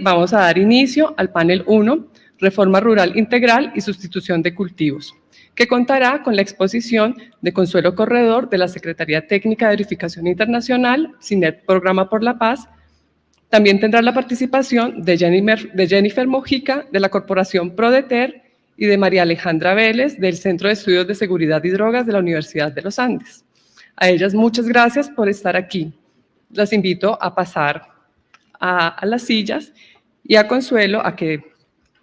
vamos a dar inicio al panel 1, Reforma Rural Integral y Sustitución de Cultivos, que contará con la exposición de Consuelo Corredor de la Secretaría Técnica de Verificación Internacional, CINET Programa por la Paz. También tendrá la participación de Jennifer Mojica de la Corporación Prodeter y de María Alejandra Vélez del Centro de Estudios de Seguridad y Drogas de la Universidad de los Andes. A ellas muchas gracias por estar aquí. Las invito a pasar a las sillas y a Consuelo a que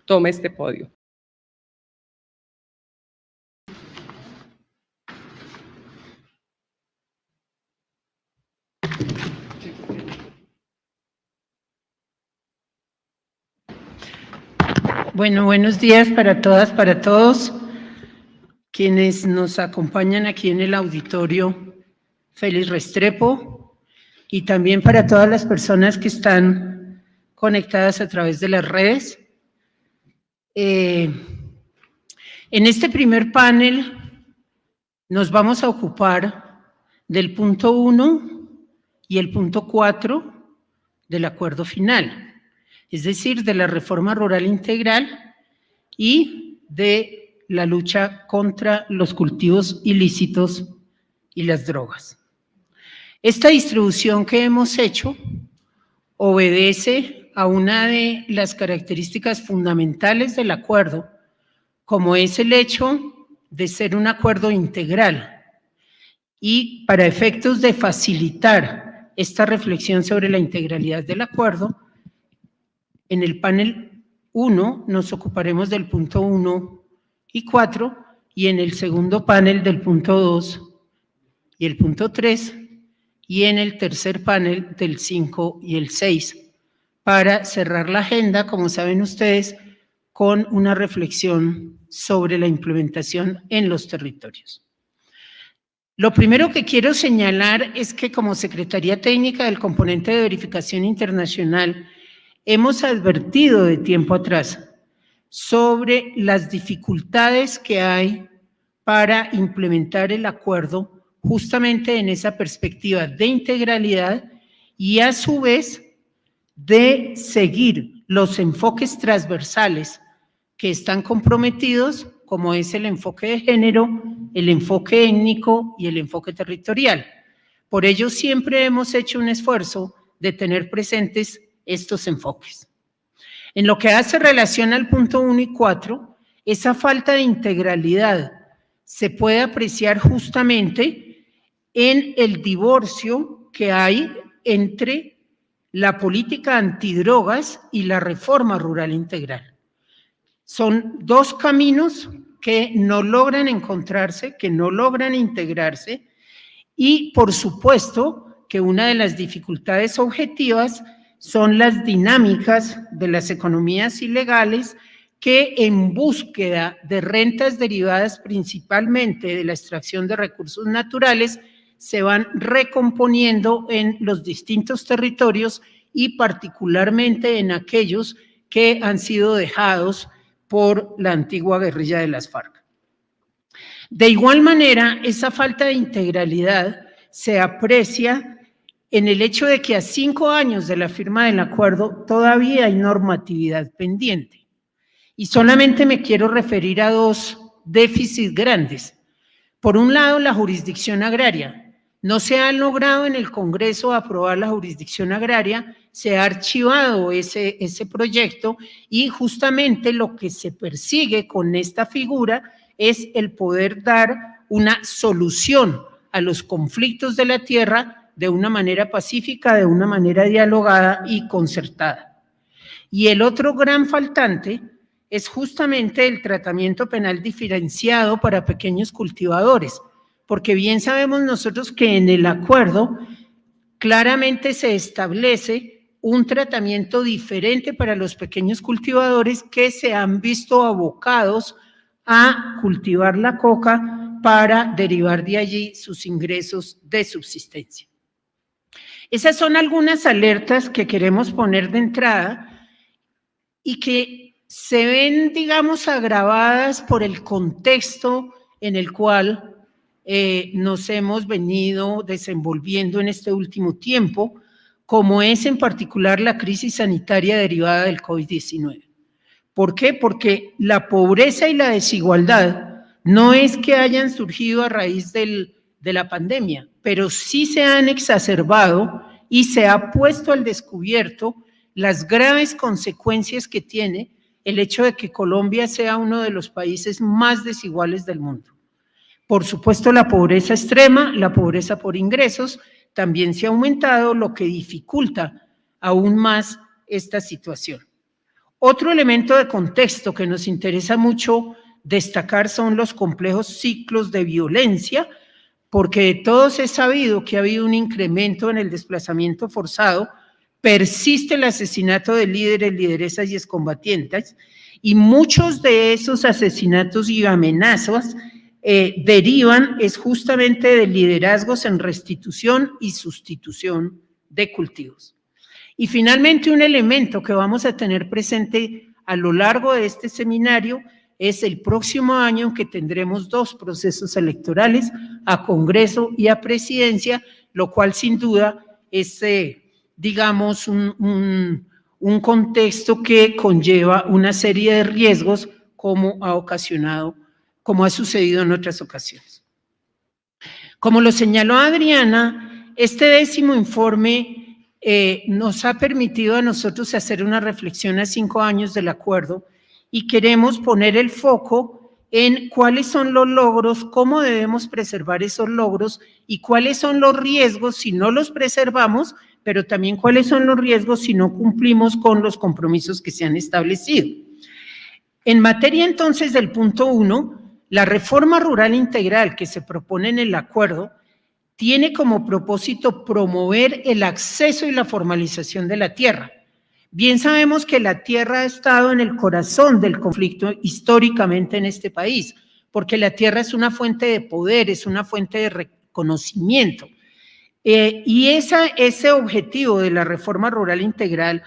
tome este podio. Bueno, buenos días para todas, para todos quienes nos acompañan aquí en el auditorio Félix Restrepo y también para todas las personas que están conectadas a través de las redes. En este primer panel nos vamos a ocupar del punto 1 y el punto 4 del acuerdo final, es decir, de la reforma rural integral y de la lucha contra los cultivos ilícitos y las drogas. Esta distribución que hemos hecho obedece a una de las características fundamentales del acuerdo, como es el hecho de ser un acuerdo integral. Y para efectos de facilitar esta reflexión sobre la integralidad del acuerdo, en el panel 1 nos ocuparemos del punto 1 y 4 y en el segundo panel del punto 2 y el punto 3 y en el tercer panel del 5 y el 6 para cerrar la agenda, como saben ustedes, con una reflexión sobre la implementación en los territorios. Lo primero que quiero señalar es que como Secretaría Técnica del Componente de Verificación Internacional hemos advertido de tiempo atrás sobre las dificultades que hay para implementar el acuerdo justamente en esa perspectiva de integralidad y a su vez de seguir los enfoques transversales que están comprometidos, como es el enfoque de género, el enfoque étnico y el enfoque territorial. Por ello, siempre hemos hecho un esfuerzo de tener presentes estos enfoques. En lo que hace relación al punto 1 y 4, esa falta de integralidad se puede apreciar justamente en el divorcio que hay entre la política antidrogas y la reforma rural integral. Son dos caminos que no logran encontrarse, que no logran integrarse y, por supuesto, que una de las dificultades objetivas son las dinámicas de las economías ilegales que en búsqueda de rentas derivadas principalmente de la extracción de recursos naturales se van recomponiendo en los distintos territorios y particularmente en aquellos que han sido dejados por la antigua guerrilla de las FARC. De igual manera, esa falta de integralidad se aprecia en el hecho de que a 5 años de la firma del acuerdo todavía hay normatividad pendiente. Y solamente me quiero referir a dos déficits grandes. Por un lado, la jurisdicción agraria. No se ha logrado en el Congreso aprobar la jurisdicción agraria, se ha archivado ese proyecto y justamente lo que se persigue con esta figura es el poder dar una solución a los conflictos de la tierra de una manera pacífica, de una manera dialogada y concertada. Y el otro gran faltante es justamente el tratamiento penal diferenciado para pequeños cultivadores, porque bien sabemos nosotros que en el acuerdo claramente se establece un tratamiento diferente para los pequeños cultivadores que se han visto abocados a cultivar la coca para derivar de allí sus ingresos de subsistencia. Esas son algunas alertas que queremos poner de entrada y que se ven, digamos, agravadas por el contexto en el cual nos hemos venido desenvolviendo en este último tiempo, como es en particular la crisis sanitaria derivada del COVID-19. ¿Por qué? Porque la pobreza y la desigualdad no es que hayan surgido a raíz de la pandemia, pero sí se han exacerbado y se ha puesto al descubierto las graves consecuencias que tiene el hecho de que Colombia sea uno de los países más desiguales del mundo. Por supuesto, la pobreza extrema, la pobreza por ingresos, también se ha aumentado, lo que dificulta aún más esta situación. Otro elemento de contexto que nos interesa mucho destacar son los complejos ciclos de violencia, porque de todos es sabido que ha habido un incremento en el desplazamiento forzado, persiste el asesinato de líderes, lideresas y excombatientes, y muchos de esos asesinatos y amenazas derivan justamente de liderazgos en restitución y sustitución de cultivos. Y finalmente, un elemento que vamos a tener presente a lo largo de este seminario es el próximo año en que tendremos 2 procesos electorales, a Congreso y a Presidencia, lo cual sin duda es, digamos, un contexto que conlleva una serie de riesgos como ha sucedido en otras ocasiones. Como lo señaló Adriana, este 10º informe nos ha permitido a nosotros hacer una reflexión a 5 años del acuerdo y queremos poner el foco en cuáles son los logros, cómo debemos preservar esos logros y cuáles son los riesgos si no los preservamos, pero también cuáles son los riesgos si no cumplimos con los compromisos que se han establecido. En materia entonces del punto 1, la reforma rural integral que se propone en el acuerdo tiene como propósito promover el acceso y la formalización de la tierra. Bien sabemos que la tierra ha estado en el corazón del conflicto históricamente en este país, porque la tierra es una fuente de poder, es una fuente de reconocimiento. Y ese objetivo de la reforma rural integral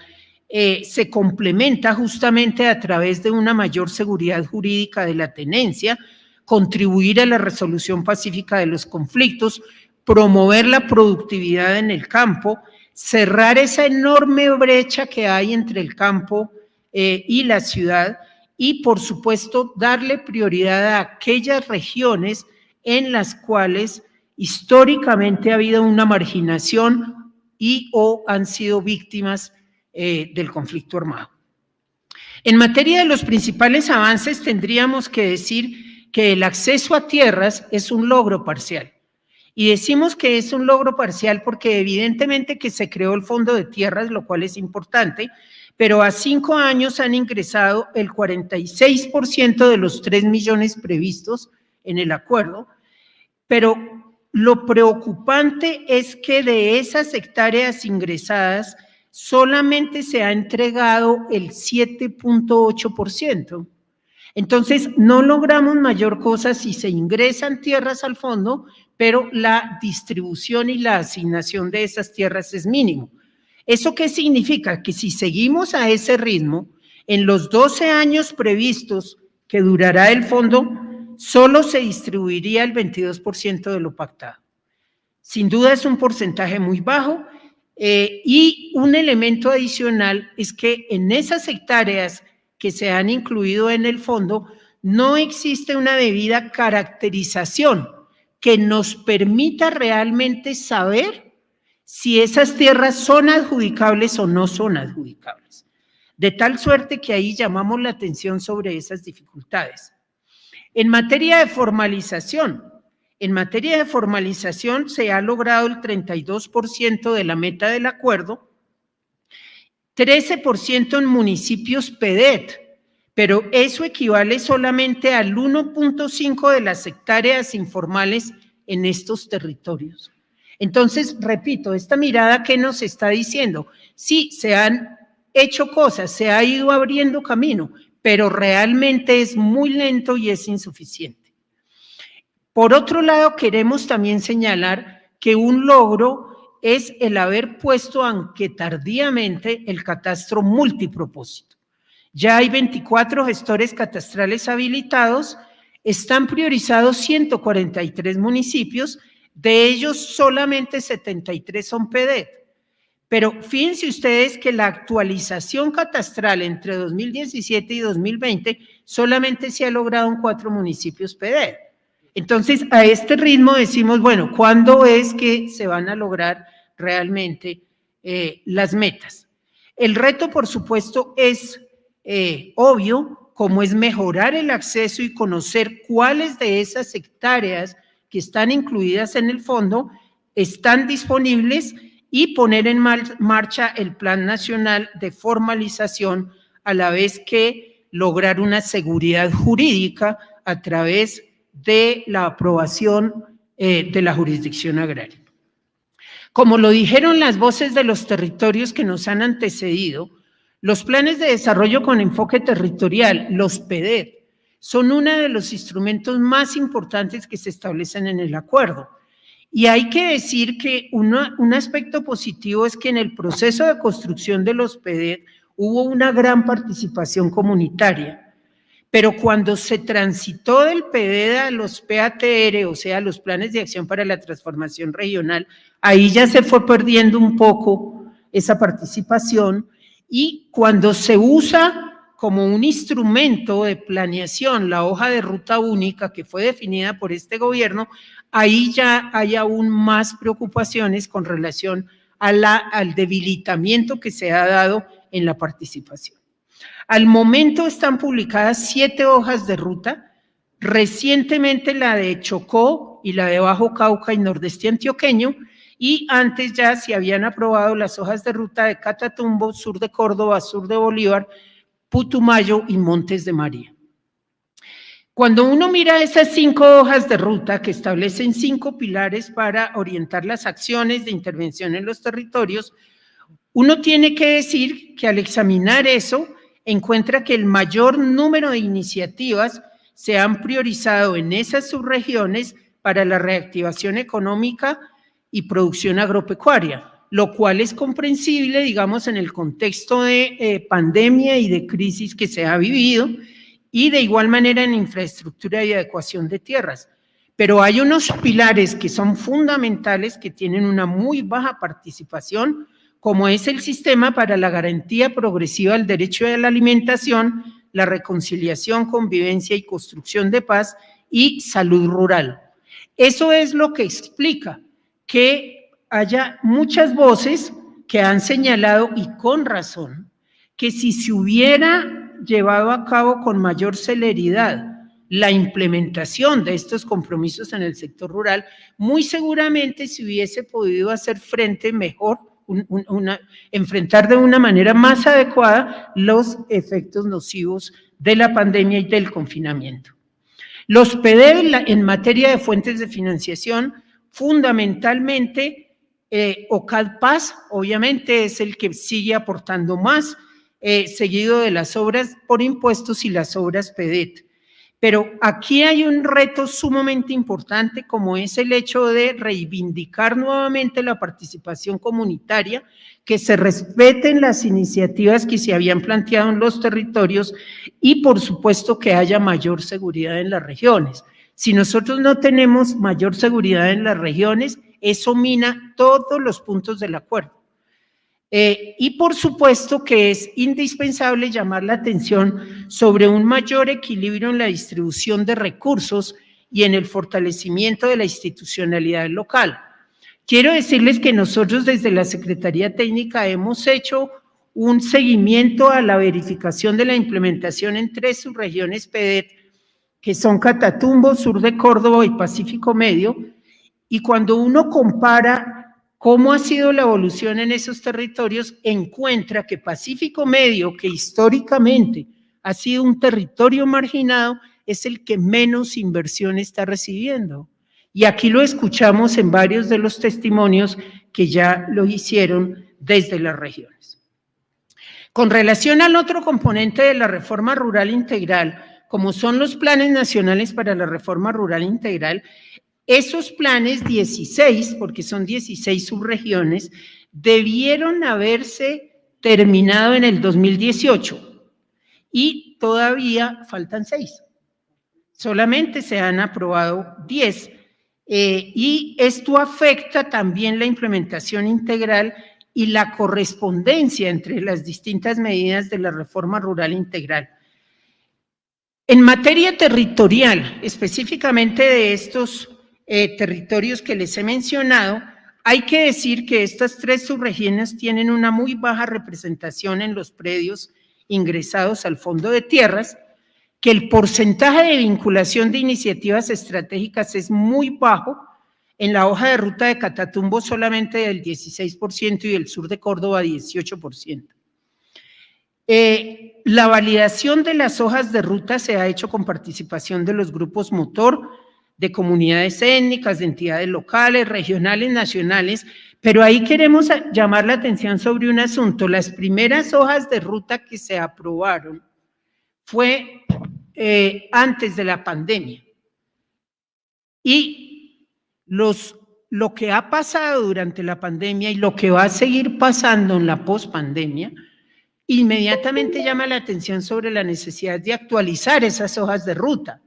se complementa justamente a través de una mayor seguridad jurídica de la tenencia, contribuir a la resolución pacífica de los conflictos, promover la productividad en el campo, cerrar esa enorme brecha que hay entre el campo y la ciudad y, por supuesto, darle prioridad a aquellas regiones en las cuales históricamente ha habido una marginación y o han sido víctimas del conflicto armado. En materia de los principales avances, tendríamos que decir que el acceso a tierras es un logro parcial. Y decimos que es un logro parcial porque evidentemente que se creó el Fondo de Tierras, lo cual es importante, pero a 5 años han ingresado el 46% de los 3 millones previstos en el acuerdo, pero lo preocupante es que de esas hectáreas ingresadas solamente se ha entregado el 7.8%. Entonces, no logramos mayor cosa si se ingresan tierras al fondo, pero la distribución y la asignación de esas tierras es mínimo. ¿Eso qué significa? Que si seguimos a ese ritmo, en los 12 años previstos que durará el fondo, solo se distribuiría el 22% de lo pactado. Sin duda es un porcentaje muy bajo y un elemento adicional es que en esas hectáreas que se han incluido en el fondo no existe una debida caracterización que nos permita realmente saber si esas tierras son adjudicables o no son adjudicables. De tal suerte que ahí llamamos la atención sobre esas dificultades. En materia de formalización se ha logrado el 32% de la meta del acuerdo, 13% en municipios PEDET, pero eso equivale solamente al 1.5 de las hectáreas informales en estos territorios. Entonces, repito, esta mirada, ¿qué nos está diciendo? Sí, se han hecho cosas, se ha ido abriendo camino, pero realmente es muy lento y es insuficiente. Por otro lado, queremos también señalar que un logro es el haber puesto, aunque tardíamente, el catastro multipropósito. Ya hay 24 gestores catastrales habilitados, están priorizados 143 municipios, de ellos solamente 73 son PEDET, Pero fíjense ustedes que la actualización catastral entre 2017 y 2020 solamente se ha logrado en 4 municipios PDED. Entonces, a este ritmo decimos, bueno, ¿cuándo es que se van a lograr realmente las metas? El reto, por supuesto, es obvio, como es mejorar el acceso y conocer cuáles de esas hectáreas que están incluidas en el fondo están disponibles y poner en marcha el Plan Nacional de Formalización, a la vez que lograr una seguridad jurídica a través de la aprobación de la jurisdicción agraria. Como lo dijeron las voces de los territorios que nos han antecedido, los planes de desarrollo con enfoque territorial, los PDET, son uno de los instrumentos más importantes que se establecen en el acuerdo. Y hay que decir que un aspecto positivo es que en el proceso de construcción de los PDET hubo una gran participación comunitaria, pero cuando se transitó del PDET a los PATR, o sea, los planes de acción para la transformación regional, ahí ya se fue perdiendo un poco esa participación, y cuando se usa como un instrumento de planeación la hoja de ruta única que fue definida por este gobierno, ahí ya hay aún más preocupaciones con relación al debilitamiento que se ha dado en la participación. Al momento están publicadas 7 hojas de ruta, recientemente la de Chocó y la de Bajo Cauca y Nordeste Antioqueño, y antes ya se habían aprobado las hojas de ruta de Catatumbo, sur de Córdoba, sur de Bolívar, Putumayo y Montes de María. Cuando uno mira esas 5 hojas de ruta que establecen 5 pilares para orientar las acciones de intervención en los territorios, uno tiene que decir que al examinar eso, encuentra que el mayor número de iniciativas se han priorizado en esas subregiones para la reactivación económica y producción agropecuaria, lo cual es comprensible, digamos, en el contexto de pandemia y de crisis que se ha vivido, y de igual manera en infraestructura y adecuación de tierras. Pero hay unos pilares que son fundamentales, que tienen una muy baja participación, como es el sistema para la garantía progresiva del derecho a la alimentación, la reconciliación, convivencia y construcción de paz y salud rural. Eso es lo que explica que haya muchas voces que han señalado, y con razón, que si se hubiera llevado a cabo con mayor celeridad la implementación de estos compromisos en el sector rural, muy seguramente se hubiese podido hacer frente mejor, enfrentar de una manera más adecuada los efectos nocivos de la pandemia y del confinamiento. Los PDET en materia de fuentes de financiación, fundamentalmente, OCAD-PAS, obviamente es el que sigue aportando más, seguido de las obras por impuestos y las obras PDET. Pero aquí hay un reto sumamente importante, como es el hecho de reivindicar nuevamente la participación comunitaria, que se respeten las iniciativas que se habían planteado en los territorios y, por supuesto, que haya mayor seguridad en las regiones. Si nosotros no tenemos mayor seguridad en las regiones, eso mina todos los puntos del acuerdo. Y por supuesto que es indispensable llamar la atención sobre un mayor equilibrio en la distribución de recursos y en el fortalecimiento de la institucionalidad local. Quiero decirles que nosotros desde la Secretaría Técnica hemos hecho un seguimiento a la verificación de la implementación en 3 subregiones PDET, que son Catatumbo, sur de Córdoba y Pacífico Medio, y cuando uno compara cómo ha sido la evolución en esos territorios, encuentra que Pacífico Medio, que históricamente ha sido un territorio marginado, es el que menos inversión está recibiendo. Y aquí lo escuchamos en varios de los testimonios que ya lo hicieron desde las regiones. Con relación al otro componente de la reforma rural integral, como son los planes nacionales para la reforma rural integral, esos planes 16, porque son 16 subregiones, debieron haberse terminado en el 2018 y todavía faltan 6. Solamente se han aprobado 10 y esto afecta también la implementación integral y la correspondencia entre las distintas medidas de la reforma rural integral. En materia territorial, específicamente de estos territorios que les he mencionado, hay que decir que estas 3 subregiones tienen una muy baja representación en los predios ingresados al Fondo de Tierras, que el porcentaje de vinculación de iniciativas estratégicas es muy bajo. En la hoja de ruta de Catatumbo solamente del 16% y el sur de Córdoba 18%. La validación de las hojas de ruta se ha hecho con participación de los grupos motor, de comunidades étnicas, de entidades locales, regionales, nacionales, pero ahí queremos llamar la atención sobre un asunto. Las primeras hojas de ruta que se aprobaron fue antes de la pandemia. Y lo que ha pasado durante la pandemia y lo que va a seguir pasando en la pospandemia, inmediatamente llama la atención sobre la necesidad de actualizar esas hojas de ruta.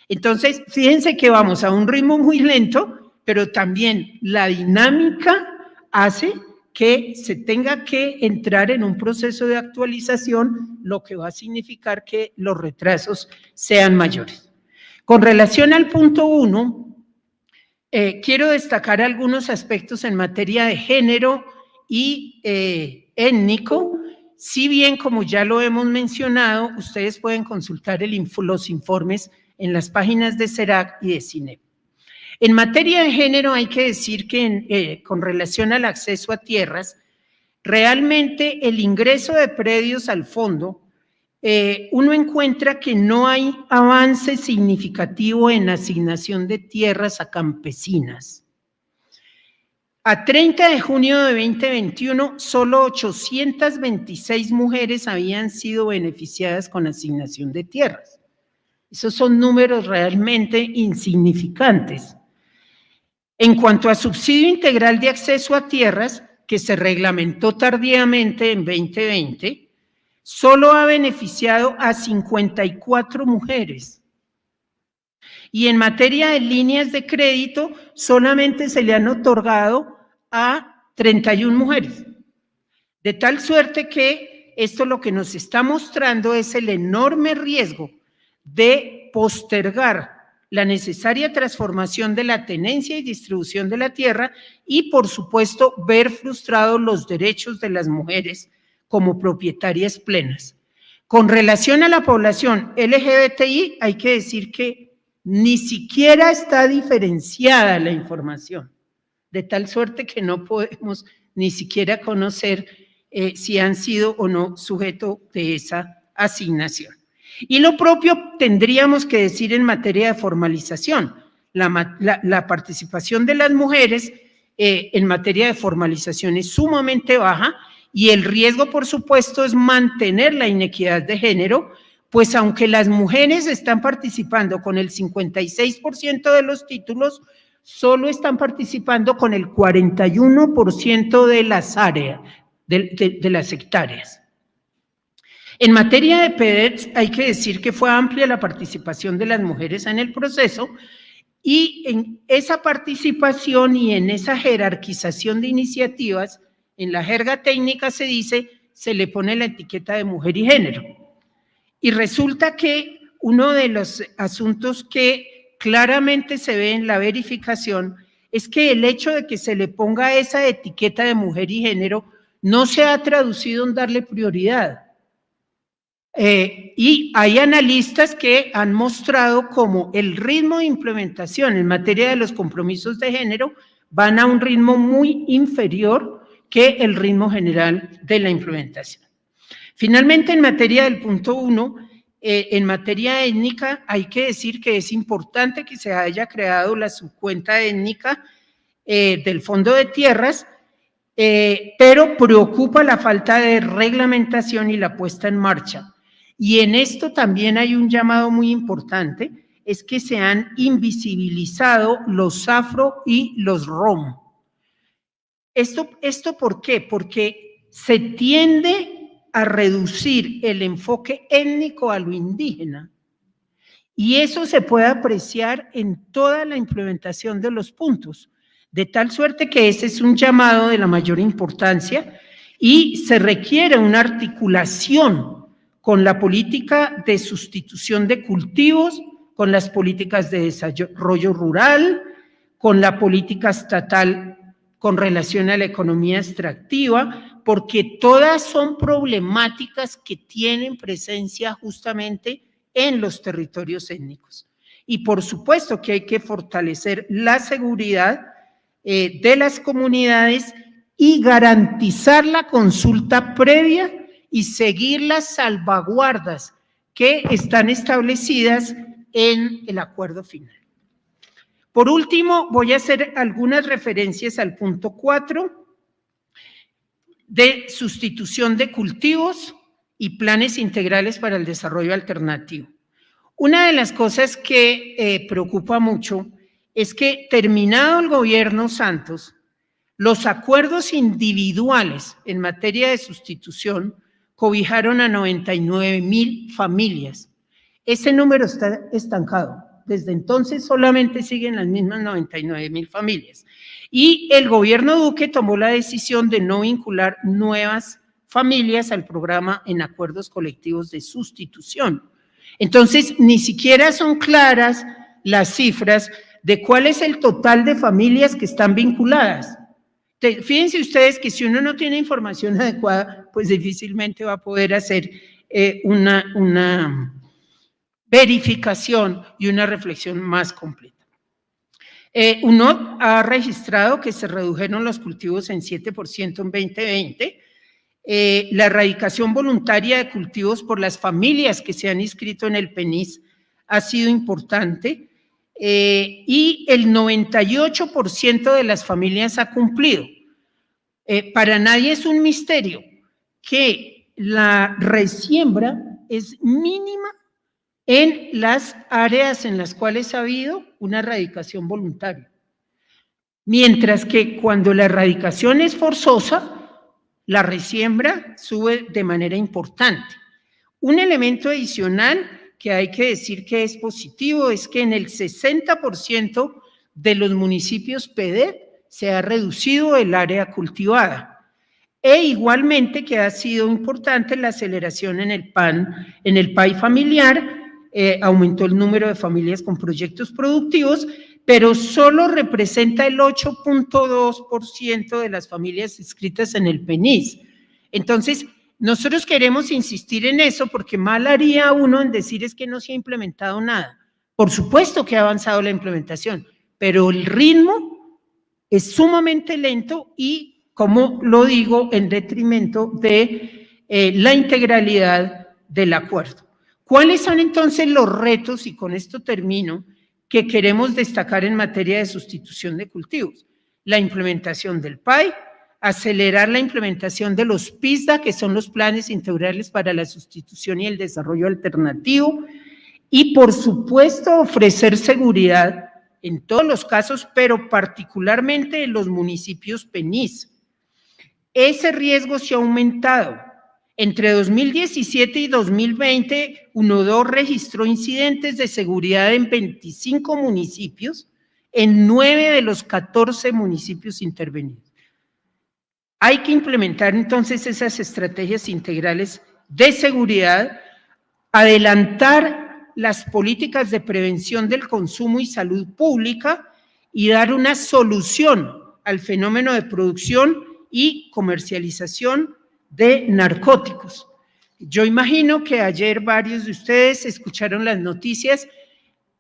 Entonces, fíjense que vamos a un ritmo muy lento, pero también la dinámica hace que se tenga que entrar en un proceso de actualización, lo que va a significar que los retrasos sean mayores. Con relación al punto 1, quiero destacar algunos aspectos en materia de género y étnico. Si bien, como ya lo hemos mencionado, ustedes pueden consultar los informes en las páginas de SERAC y de CINEP. En materia de género hay que decir que con relación al acceso a tierras, realmente el ingreso de predios al fondo, uno encuentra que no hay avance significativo en asignación de tierras a campesinas. A 30 de junio de 2021, solo 826 mujeres habían sido beneficiadas con asignación de tierras. Esos son números realmente insignificantes. En cuanto a subsidio integral de acceso a tierras, que se reglamentó tardíamente en 2020, solo ha beneficiado a 54 mujeres. Y en materia de líneas de crédito, solamente se le han otorgado a 31 mujeres. De tal suerte que esto lo que nos está mostrando es el enorme riesgo de postergar la necesaria transformación de la tenencia y distribución de la tierra y, por supuesto, ver frustrados los derechos de las mujeres como propietarias plenas. Con relación a la población LGBTI, hay que decir que ni siquiera está diferenciada la información, de tal suerte que no podemos ni siquiera conocer si han sido o no sujeto de esa asignación. Y lo propio tendríamos que decir en materia de formalización. La participación de las mujeres en materia de formalización es sumamente baja y el riesgo, por supuesto, es mantener la inequidad de género, pues aunque las mujeres están participando con el 56% de los títulos, solo están participando con el 41% de las áreas, de las hectáreas. En materia de PEDETS hay que decir que fue amplia la participación de las mujeres en el proceso y en esa participación y en esa jerarquización de iniciativas, en la jerga técnica se dice, se le pone la etiqueta de mujer y género. Y resulta que uno de los asuntos que claramente se ve en la verificación es que el hecho de que se le ponga esa etiqueta de mujer y género no se ha traducido en darle prioridad. Y hay analistas que han mostrado cómo el ritmo de implementación en materia de los compromisos de género van a un ritmo muy inferior que el ritmo general de la implementación. Finalmente, en materia del punto 1, en materia étnica, hay que decir que es importante que se haya creado la subcuenta étnica del Fondo de Tierras, pero preocupa la falta de reglamentación y la puesta en marcha. Y en esto también hay un llamado muy importante, es que se han invisibilizado los afro y los rom. ¿Esto por qué? Porque se tiende a reducir el enfoque étnico a lo indígena y eso se puede apreciar en toda la implementación de los puntos, de tal suerte que ese es un llamado de la mayor importancia y se requiere una articulación con la política de sustitución de cultivos, con las políticas de desarrollo rural, con la política estatal con relación a la economía extractiva, porque todas son problemáticas que tienen presencia justamente en los territorios étnicos. Y por supuesto que hay que fortalecer la seguridad de las comunidades y garantizar la consulta previa y seguir las salvaguardas que están establecidas en el acuerdo final. Por último, voy a hacer algunas referencias al punto 4 de sustitución de cultivos y planes integrales para el desarrollo alternativo. Una de las cosas que preocupa mucho es que, terminado el gobierno Santos, los acuerdos individuales en materia de sustitución cobijaron a 99,000 familias. Ese número está estancado. Desde entonces solamente siguen las mismas 99,000 familias. Y el gobierno Duque tomó la decisión de no vincular nuevas familias al programa en acuerdos colectivos de sustitución. Entonces, ni siquiera son claras las cifras de cuál es el total de familias que están vinculadas. Fíjense ustedes que si uno no tiene información adecuada, pues difícilmente va a poder hacer una verificación y una reflexión más completa. UNOD ha registrado que se redujeron los cultivos en 7% en 2020. La erradicación voluntaria de cultivos por las familias que se han inscrito en el PENIS ha sido importante y el 98% de las familias ha cumplido. Para nadie es un misterio que la resiembra es mínima en las áreas en las cuales ha habido una erradicación voluntaria. Mientras que cuando la erradicación es forzosa, la resiembra sube de manera importante. Un elemento adicional que hay que decir que es positivo es que en el 60% de los municipios PEDET se ha reducido el área cultivada. E igualmente que ha sido importante la aceleración en el PAI familiar, aumentó el número de familias con proyectos productivos, pero solo representa el 8.2% de las familias inscritas en el PENIS. Entonces, nosotros queremos insistir en eso porque mal haría uno en decir es que no se ha implementado nada. Por supuesto que ha avanzado la implementación, pero el ritmo es sumamente lento y, como lo digo, en detrimento de la integralidad del acuerdo. ¿Cuáles son entonces los retos, y con esto termino, que queremos destacar en materia de sustitución de cultivos? La implementación del PAI, acelerar la implementación de los PISDA, que son los planes integrales para la sustitución y el desarrollo alternativo, y por supuesto ofrecer seguridad en todos los casos, pero particularmente en los municipios PENIS. Ese riesgo se ha aumentado. Entre 2017 y 2020, UNODO registró incidentes de seguridad en 25 municipios, en 9 de los 14 municipios intervenidos. Hay que implementar entonces esas estrategias integrales de seguridad, adelantar las políticas de prevención del consumo y salud pública y dar una solución al fenómeno de producción y comercialización de narcóticos. Yo imagino que ayer varios de ustedes escucharon las noticias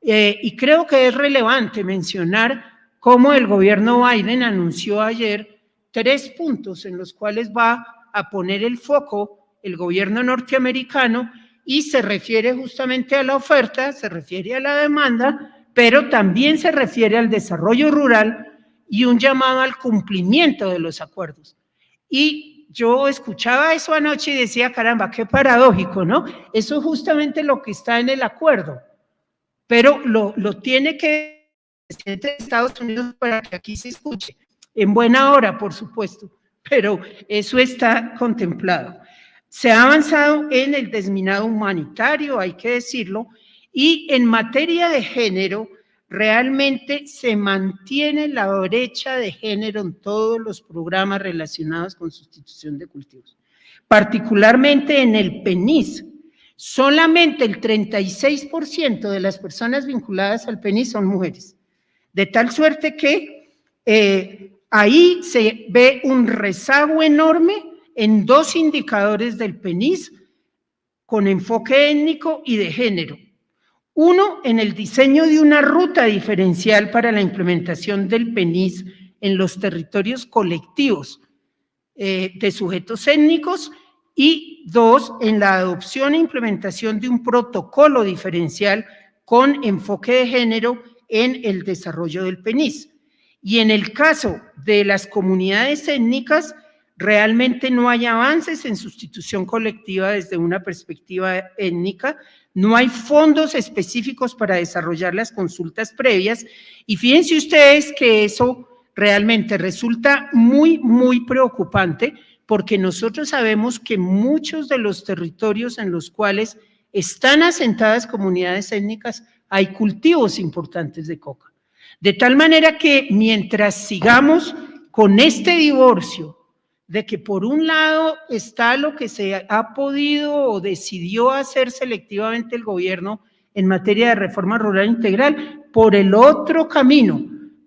y creo que es relevante mencionar cómo el gobierno Biden anunció ayer 3 puntos en los cuales va a poner el foco el gobierno norteamericano y se refiere justamente a la oferta, se refiere a la demanda, pero también se refiere al desarrollo rural y un llamado al cumplimiento de los acuerdos. Y yo escuchaba eso anoche y decía, caramba, qué paradójico, ¿no? Eso es justamente lo que está en el acuerdo, pero lo tiene que el presidente de Estados Unidos para que aquí se escuche, en buena hora, por supuesto, pero eso está contemplado. Se ha avanzado en el desminado humanitario, hay que decirlo, y en materia de género, realmente se mantiene la brecha de género en todos los programas relacionados con sustitución de cultivos, particularmente en el PENIS. Solamente el 36% de las personas vinculadas al PENIS son mujeres, de tal suerte que ahí se ve un rezago enorme en dos indicadores del PENIS con enfoque étnico y de género. Uno, en el diseño de una ruta diferencial para la implementación del PENIS en los territorios colectivos de sujetos étnicos, y dos, en la adopción e implementación de un protocolo diferencial con enfoque de género en el desarrollo del PENIS. Y en el caso de las comunidades étnicas, realmente no hay avances en sustitución colectiva desde una perspectiva étnica, no hay fondos específicos para desarrollar las consultas previas, y fíjense ustedes que eso realmente resulta muy, muy preocupante, porque nosotros sabemos que muchos de los territorios en los cuales están asentadas comunidades étnicas hay cultivos importantes de coca. De tal manera que mientras sigamos con este divorcio de que por un lado está lo que se ha podido o decidió hacer selectivamente el gobierno en materia de reforma rural integral, por el otro camino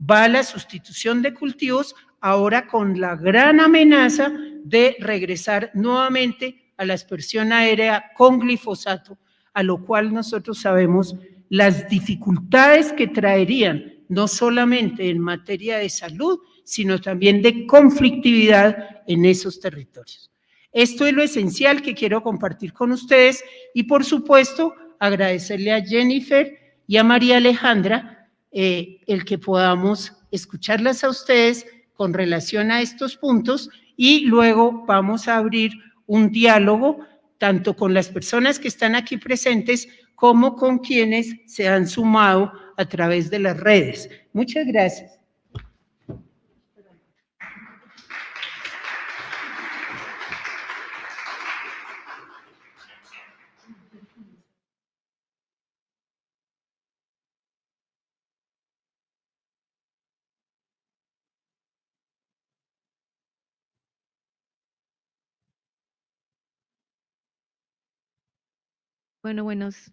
va la sustitución de cultivos, ahora con la gran amenaza de regresar nuevamente a la aspersión aérea con glifosato, a lo cual nosotros sabemos las dificultades que traerían, no solamente en materia de salud, sino también de conflictividad en esos territorios. Esto es lo esencial que quiero compartir con ustedes y, por supuesto, agradecerle a Jennifer y a María Alejandra el que podamos escucharlas a ustedes con relación a estos puntos, y luego vamos a abrir un diálogo tanto con las personas que están aquí presentes como con quienes se han sumado a través de las redes. Muchas gracias. Bueno, buenos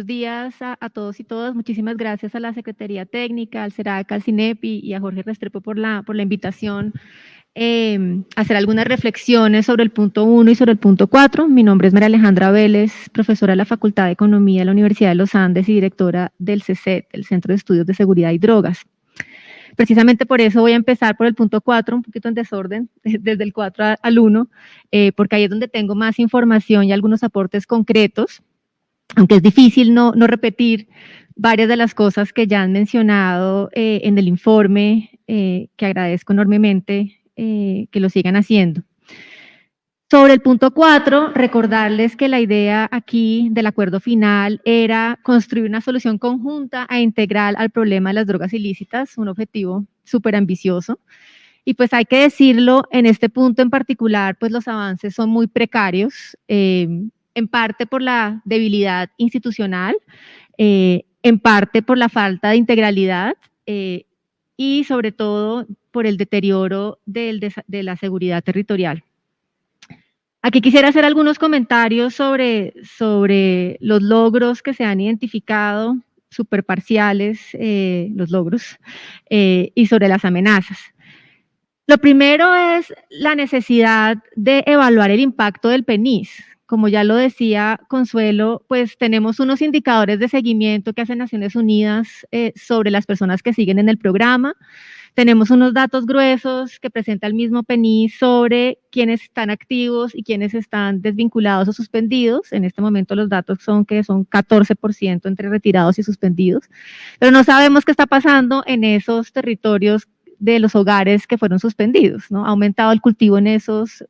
días a todos y todas. Muchísimas gracias a la Secretaría Técnica, al SERAC, al CINEP y a Jorge Restrepo por la invitación a hacer algunas reflexiones sobre el punto 1 y sobre el punto 4. Mi nombre es María Alejandra Vélez, profesora de la Facultad de Economía de la Universidad de los Andes y directora del CESET, el Centro de Estudios de Seguridad y Drogas. Precisamente por eso voy a empezar por el punto 4, un poquito en desorden, desde el 4 al 1, porque ahí es donde tengo más información y algunos aportes concretos, aunque es difícil no repetir varias de las cosas que ya han mencionado en el informe, que agradezco enormemente que lo sigan haciendo. Sobre el punto 4, recordarles que la idea aquí del acuerdo final era construir una solución conjunta e integral al problema de las drogas ilícitas, un objetivo súper ambicioso. Y pues hay que decirlo, en este punto en particular, pues los avances son muy precarios, en parte por la debilidad institucional, en parte por la falta de integralidad y sobre todo por el deterioro de la seguridad territorial. Aquí quisiera hacer algunos comentarios sobre los logros que se han identificado, súper parciales los logros, y sobre las amenazas. Lo primero es la necesidad de evaluar el impacto del PENIS. Como ya lo decía Consuelo, pues tenemos unos indicadores de seguimiento que hace Naciones Unidas sobre las personas que siguen en el programa. Tenemos unos datos gruesos que presenta el mismo PENIS sobre quiénes están activos y quiénes están desvinculados o suspendidos. En este momento los datos son que son 14% entre retirados y suspendidos, pero no sabemos qué está pasando en esos territorios de los hogares que fueron suspendidos, ¿no? ¿Ha aumentado el cultivo en esos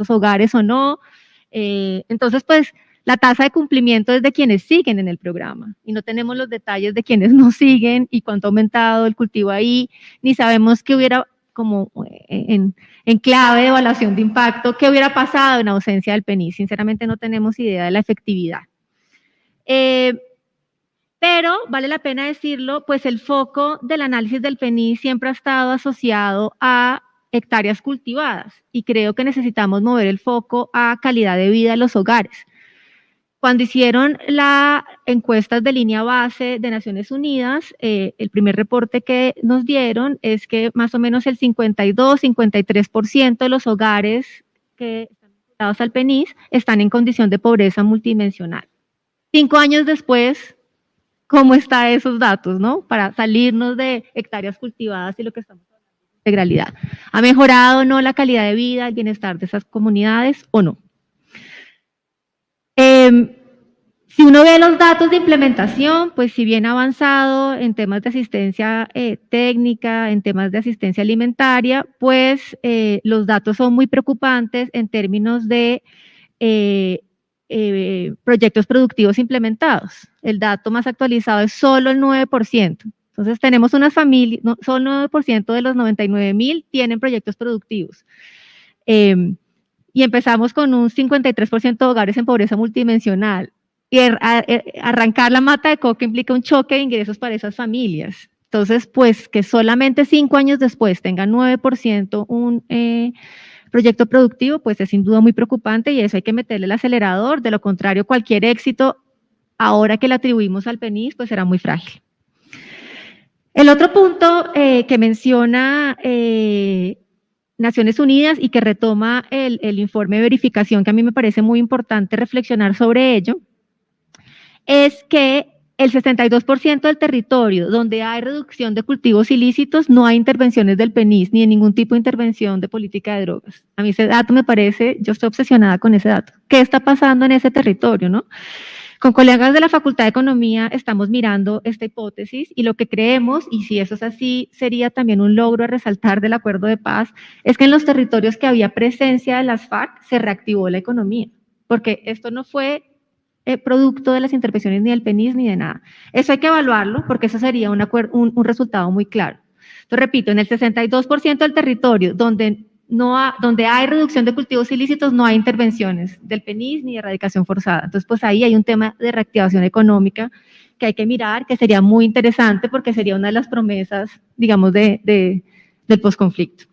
hogares o no? Entonces, pues, la tasa de cumplimiento es de quienes siguen en el programa y no tenemos los detalles de quienes no siguen y cuánto ha aumentado el cultivo ahí, ni sabemos qué hubiera, como en clave de evaluación de impacto, qué hubiera pasado en ausencia del PENIS. Sinceramente no tenemos idea de la efectividad. Pero vale la pena decirlo, pues el foco del análisis del PENI siempre ha estado asociado a hectáreas cultivadas y creo que necesitamos mover el foco a calidad de vida en los hogares. Cuando hicieron las encuestas de línea base de Naciones Unidas, el primer reporte que nos dieron es que más o menos el 52-53% de los hogares que están vinculados al PENIS están en condición de pobreza multidimensional. 5 años después, ¿cómo están esos datos, no? Para salirnos de hectáreas cultivadas y lo que estamos hablando de integralidad. ¿Ha mejorado o no la calidad de vida, el bienestar de esas comunidades o no? Si uno ve los datos de implementación, pues si bien ha avanzado en temas de asistencia técnica, en temas de asistencia alimentaria, pues los datos son muy preocupantes en términos de proyectos productivos implementados. El dato más actualizado es solo el 9%. Entonces tenemos unas familias, solo el 9% de los 99.000 tienen proyectos productivos. Y empezamos con un 53% de hogares en pobreza multidimensional. Y arrancar la mata de coca implica un choque de ingresos para esas familias. Entonces, pues que solamente 5 años después tengan 9% un proyecto productivo, pues es sin duda muy preocupante y eso hay que meterle el acelerador. De lo contrario, cualquier éxito, ahora que le atribuimos al PENIS, pues será muy frágil. El otro punto que menciona Naciones Unidas y que retoma el informe de verificación, que a mí me parece muy importante reflexionar sobre ello, es que el 62% del territorio donde hay reducción de cultivos ilícitos no hay intervenciones del PENIS ni de ningún tipo de intervención de política de drogas. A mí ese dato me parece, yo estoy obsesionada con ese dato. ¿Qué está pasando en ese territorio, no? Con colegas de la Facultad de Economía estamos mirando esta hipótesis y lo que creemos, y si eso es así, sería también un logro a resaltar del acuerdo de paz, es que en los territorios que había presencia de las FARC se reactivó la economía, porque esto no fue producto de las intervenciones ni del PENIS ni de nada. Eso hay que evaluarlo porque eso sería un resultado muy claro. Entonces, repito, en el 62% del territorio donde hay reducción de cultivos ilícitos, no hay intervenciones del PENIS ni de erradicación forzada. Entonces, pues ahí hay un tema de reactivación económica que hay que mirar, que sería muy interesante porque sería una de las promesas, digamos, del posconflicto.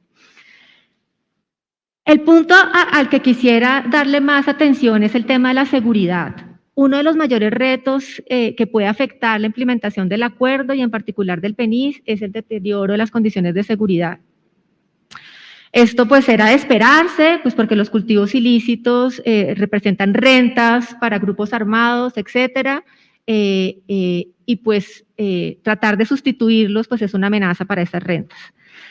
El punto al que quisiera darle más atención es el tema de la seguridad. Uno de los mayores retos que puede afectar la implementación del acuerdo y en particular del PENIS es el deterioro de las condiciones de seguridad. Esto pues era de esperarse, pues porque los cultivos ilícitos representan rentas para grupos armados, etcétera, y pues tratar de sustituirlos pues es una amenaza para esas rentas.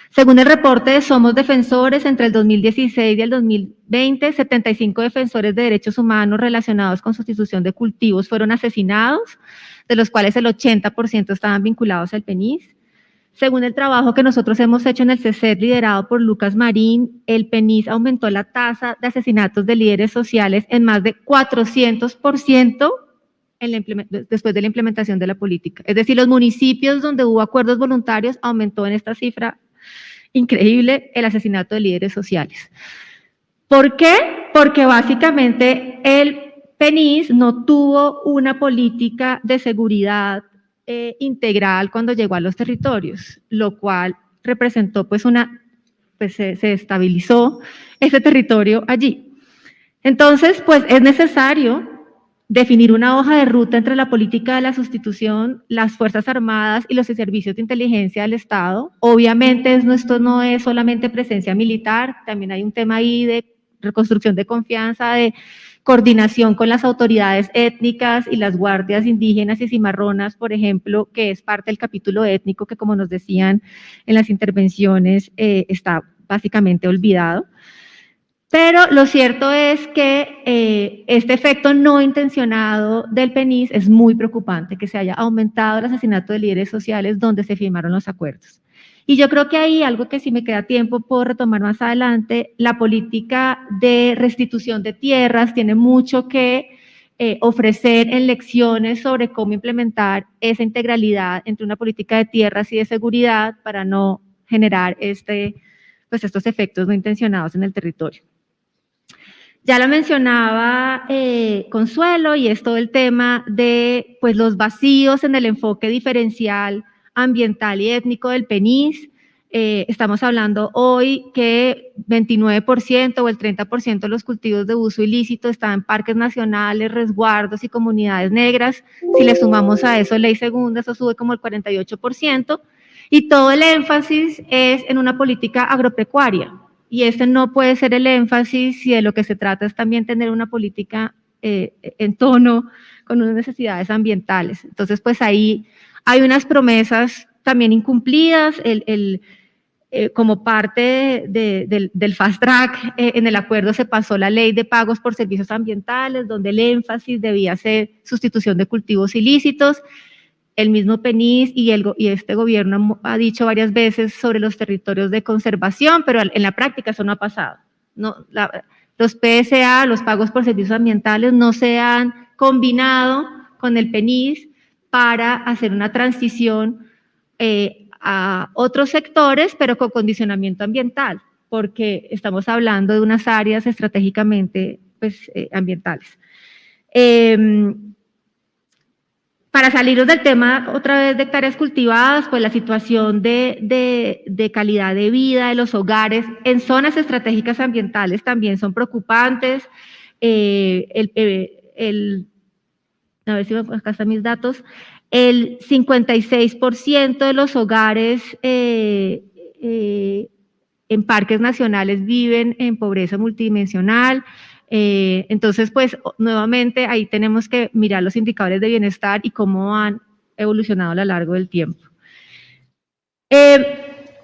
Según el reporte de Somos Defensores, entre el 2016 y el 2020, 75 defensores de derechos humanos relacionados con sustitución de cultivos fueron asesinados, de los cuales el 80% estaban vinculados al PENIS. Según el trabajo que nosotros hemos hecho en el CECET, liderado por Lucas Marín, el PENIS aumentó la tasa de asesinatos de líderes sociales en más de 400% después de la implementación de la política. Es decir, los municipios donde hubo acuerdos voluntarios aumentó en esta cifra increíble el asesinato de líderes sociales. ¿Por qué? Porque básicamente el PENIS no tuvo una política de seguridad integral cuando llegó a los territorios, lo cual representó pues se estabilizó ese territorio allí. Entonces, pues es necesario definir una hoja de ruta entre la política de la sustitución, las Fuerzas Armadas y los servicios de inteligencia del Estado. Obviamente esto no es solamente presencia militar, también hay un tema ahí de reconstrucción de confianza, de coordinación con las autoridades étnicas y las guardias indígenas y cimarronas, por ejemplo, que es parte del capítulo étnico que, como nos decían en las intervenciones, está básicamente olvidado. Pero lo cierto es que este efecto no intencionado del PENIS es muy preocupante, que se haya aumentado el asesinato de líderes sociales donde se firmaron los acuerdos. Y yo creo que ahí, algo que si me queda tiempo puedo retomar más adelante, la política de restitución de tierras tiene mucho que ofrecer en lecciones sobre cómo implementar esa integralidad entre una política de tierras y de seguridad para no generar estos efectos no intencionados en el territorio. Ya lo mencionaba Consuelo, y es todo el tema de pues, los vacíos en el enfoque diferencial ambiental y étnico del PENIS. Estamos hablando hoy que 29% o el 30% de los cultivos de uso ilícito están en parques nacionales, resguardos y comunidades negras. Si le sumamos a eso ley segunda, eso sube como el 48%. Y todo el énfasis es en una política agropecuaria. Y este no puede ser el énfasis si de lo que se trata es también tener una política en tono con unas necesidades ambientales. Entonces, pues ahí hay unas promesas también incumplidas. Como parte del Fast Track, en el acuerdo se pasó la ley de pagos por servicios ambientales, donde el énfasis debía ser sustitución de cultivos ilícitos. El mismo PENIS y este gobierno ha dicho varias veces sobre los territorios de conservación, pero en la práctica eso no ha pasado. Los PSA, los pagos por servicios ambientales, no se han combinado con el PENIS para hacer una transición a otros sectores, pero con condicionamiento ambiental, porque estamos hablando de unas áreas estratégicamente pues, ambientales. Para salirnos del tema otra vez de hectáreas cultivadas, pues la situación de calidad de vida de los hogares en zonas estratégicas ambientales también son preocupantes. A ver si acá están mis datos. El 56% de los hogares en parques nacionales viven en pobreza multidimensional. Entonces, pues, nuevamente, ahí tenemos que mirar los indicadores de bienestar y cómo han evolucionado a lo largo del tiempo.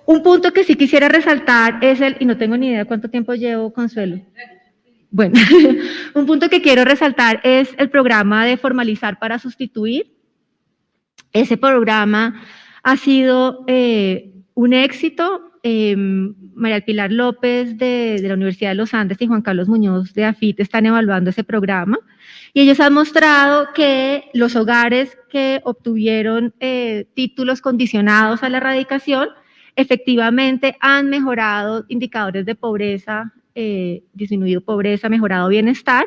Un punto que sí quisiera resaltar es y no tengo ni idea cuánto tiempo llevo, Consuelo. Bueno, un punto que quiero resaltar es el programa de Formalizar para Sustituir. Ese programa ha sido un éxito. María Pilar López de la Universidad de los Andes y Juan Carlos Muñoz de AFIT están evaluando ese programa, y ellos han mostrado que los hogares que obtuvieron títulos condicionados a la erradicación efectivamente han mejorado indicadores de pobreza, disminuido pobreza, mejorado bienestar,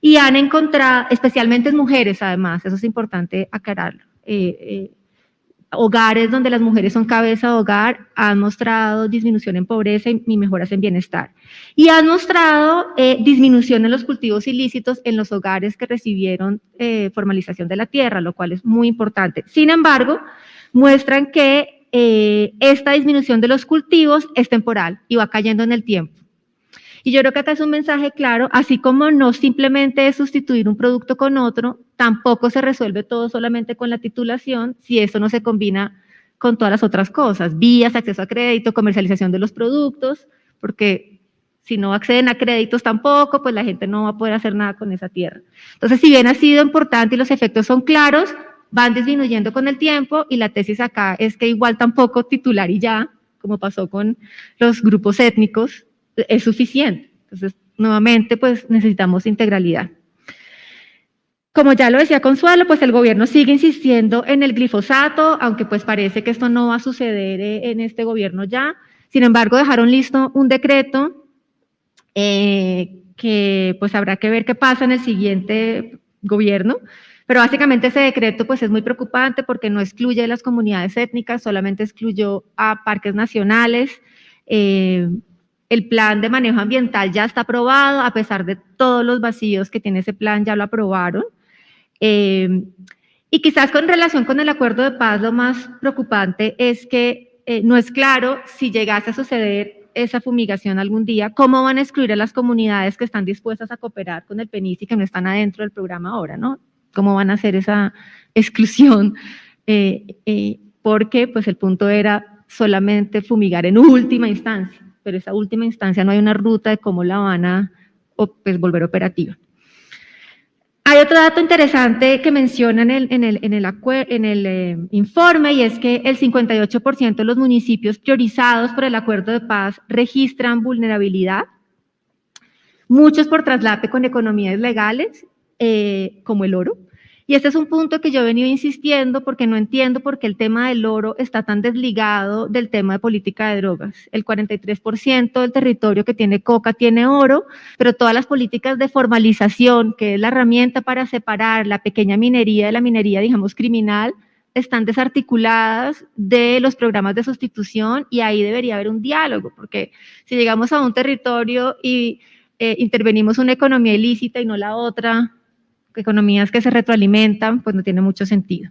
y han encontrado, especialmente en mujeres además, eso es importante aclararlo, hogares donde las mujeres son cabeza de hogar han mostrado disminución en pobreza y mejoras en bienestar. Y han mostrado disminución en los cultivos ilícitos en los hogares que recibieron formalización de la tierra, lo cual es muy importante. Sin embargo, muestran que esta disminución de los cultivos es temporal y va cayendo en el tiempo. Y yo creo que acá es un mensaje claro, así como no simplemente es sustituir un producto con otro, tampoco se resuelve todo solamente con la titulación si eso no se combina con todas las otras cosas, vías, acceso a crédito, comercialización de los productos, porque si no acceden a créditos tampoco, pues la gente no va a poder hacer nada con esa tierra. Entonces, si bien ha sido importante y los efectos son claros, van disminuyendo con el tiempo, y la tesis acá es que igual tampoco titular y ya, como pasó con los grupos étnicos, es suficiente. Entonces, nuevamente, pues necesitamos integralidad. Como ya lo decía Consuelo, pues el gobierno sigue insistiendo en el glifosato, aunque pues parece que esto no va a suceder en este gobierno ya. Sin embargo, dejaron listo un decreto que pues habrá que ver qué pasa en el siguiente gobierno. Pero básicamente ese decreto pues es muy preocupante porque no excluye a las comunidades étnicas, solamente excluyó a parques nacionales. El plan de manejo ambiental ya está aprobado, a pesar de todos los vacíos que tiene ese plan, ya lo aprobaron. Y quizás con relación con el acuerdo de paz, lo más preocupante es que no es claro si llegase a suceder esa fumigación algún día, cómo van a excluir a las comunidades que están dispuestas a cooperar con el PENIS y que no están adentro del programa ahora, ¿no? ¿Cómo van a hacer esa exclusión? Porque pues el punto era solamente fumigar en última instancia, pero esa última instancia no hay una ruta de cómo la van a pues, volver operativa. Hay otro dato interesante que mencionan en el informe, y es que el 58% de los municipios priorizados por el acuerdo de paz registran vulnerabilidad, muchos por traslape con economías legales, como el oro, Y este es un punto que yo he venido insistiendo porque no entiendo por qué el tema del oro está tan desligado del tema de política de drogas. El 43% del territorio que tiene coca tiene oro, pero todas las políticas de formalización, que es la herramienta para separar la pequeña minería de la minería, digamos, criminal, están desarticuladas de los programas de sustitución, y ahí debería haber un diálogo, porque si llegamos a un territorio y intervenimos una economía ilícita y no la otra, economías que se retroalimentan, pues no tiene mucho sentido.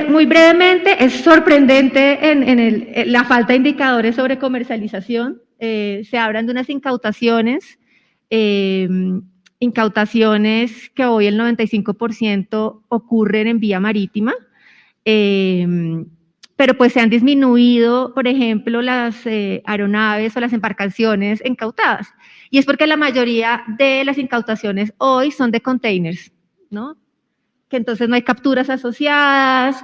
Muy brevemente, es sorprendente en la falta de indicadores sobre comercialización. Se hablan de unas incautaciones que hoy el 95% ocurren en vía marítima, pero pues se han disminuido, por ejemplo, las aeronaves o las embarcaciones incautadas. Y es porque la mayoría de las incautaciones hoy son de containers, ¿no? Que entonces no hay capturas asociadas,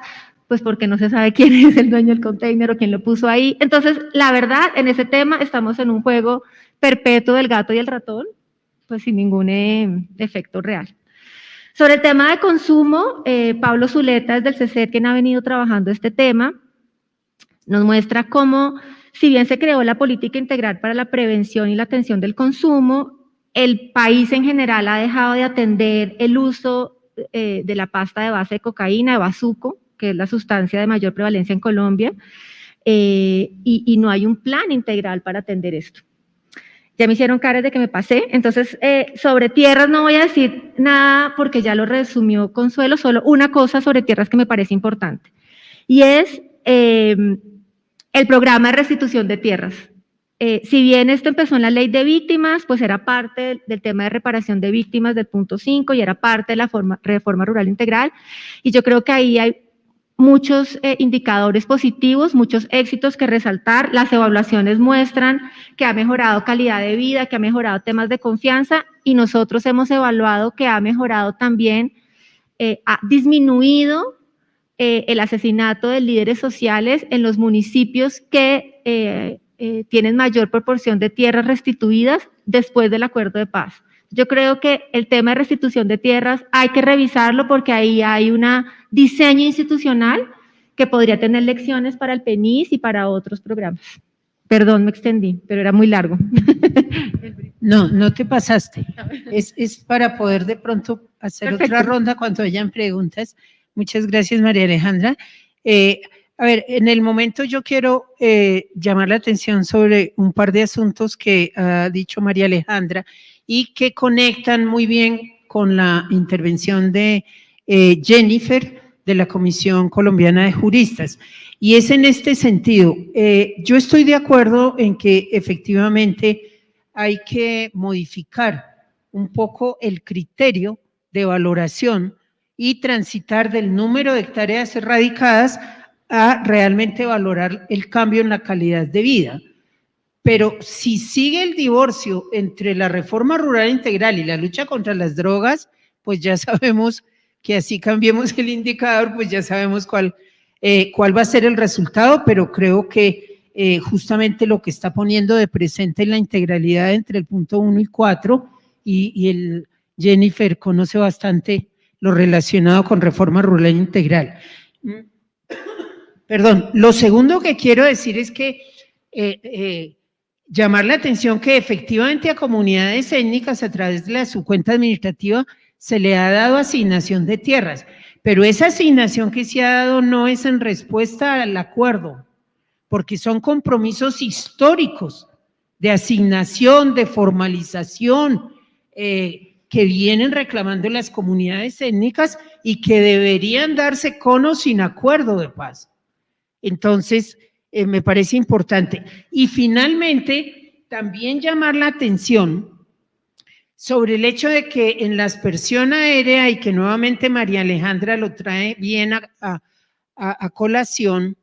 pues porque no se sabe quién es el dueño del container o quién lo puso ahí. Entonces, la verdad, en ese tema estamos en un juego perpetuo del gato y el ratón, pues sin ningún efecto real. Sobre el tema de consumo, Pablo Zuleta, desde el CECET, quien ha venido trabajando este tema, nos muestra cómo, si bien se creó la política integral para la prevención y la atención del consumo, el país en general ha dejado de atender el uso de la pasta de base de cocaína, de bazuco, que es la sustancia de mayor prevalencia en Colombia, y no hay un plan integral para atender esto. Ya me hicieron caras de que me pasé, entonces sobre tierras no voy a decir nada porque ya lo resumió Consuelo, solo una cosa sobre tierras que me parece importante, y es el programa de restitución de tierras. Si bien esto empezó en la ley de víctimas, pues era parte del tema de reparación de víctimas del punto 5 y era parte de la reforma rural integral, y yo creo que ahí hay muchos indicadores positivos, muchos éxitos que resaltar. Las evaluaciones muestran que ha mejorado calidad de vida, que ha mejorado temas de confianza, y nosotros hemos evaluado que ha mejorado también, ha disminuido el asesinato de líderes sociales en los municipios que tienen mayor proporción de tierras restituidas después del acuerdo de paz. Yo creo que el tema de restitución de tierras hay que revisarlo porque ahí hay un diseño institucional que podría tener lecciones para el PENIS y para otros programas. Perdón, me extendí, pero era muy largo. No, no te pasaste. Es para poder de pronto hacer otra ronda cuando hayan preguntas. Muchas gracias, María Alejandra. A ver, en el momento yo quiero llamar la atención sobre un par de asuntos que ha dicho María Alejandra y que conectan muy bien con la intervención de Jennifer de la Comisión Colombiana de Juristas. Y es en este sentido, yo estoy de acuerdo en que efectivamente hay que modificar un poco el criterio de valoración y transitar del número de hectáreas erradicadas a realmente valorar el cambio en la calidad de vida. Pero si sigue el divorcio entre la reforma rural integral y la lucha contra las drogas, pues ya sabemos que así cambiemos el indicador, pues ya sabemos cuál va a ser el resultado, pero creo que justamente lo que está poniendo de presente en la integralidad entre el punto 1 y 4, y el Jennifer conoce bastante lo relacionado con reforma rural integral. Perdón, lo segundo que quiero decir es que llamar la atención que efectivamente a comunidades étnicas a través de su cuenta administrativa se le ha dado asignación de tierras, pero esa asignación que se ha dado no es en respuesta al acuerdo, porque son compromisos históricos de asignación, de formalización, que vienen reclamando las comunidades étnicas y que deberían darse con o sin acuerdo de paz. Entonces, me parece importante. Y finalmente, también llamar la atención sobre el hecho de que en la aspersión aérea, y que nuevamente María Alejandra lo trae bien a colación,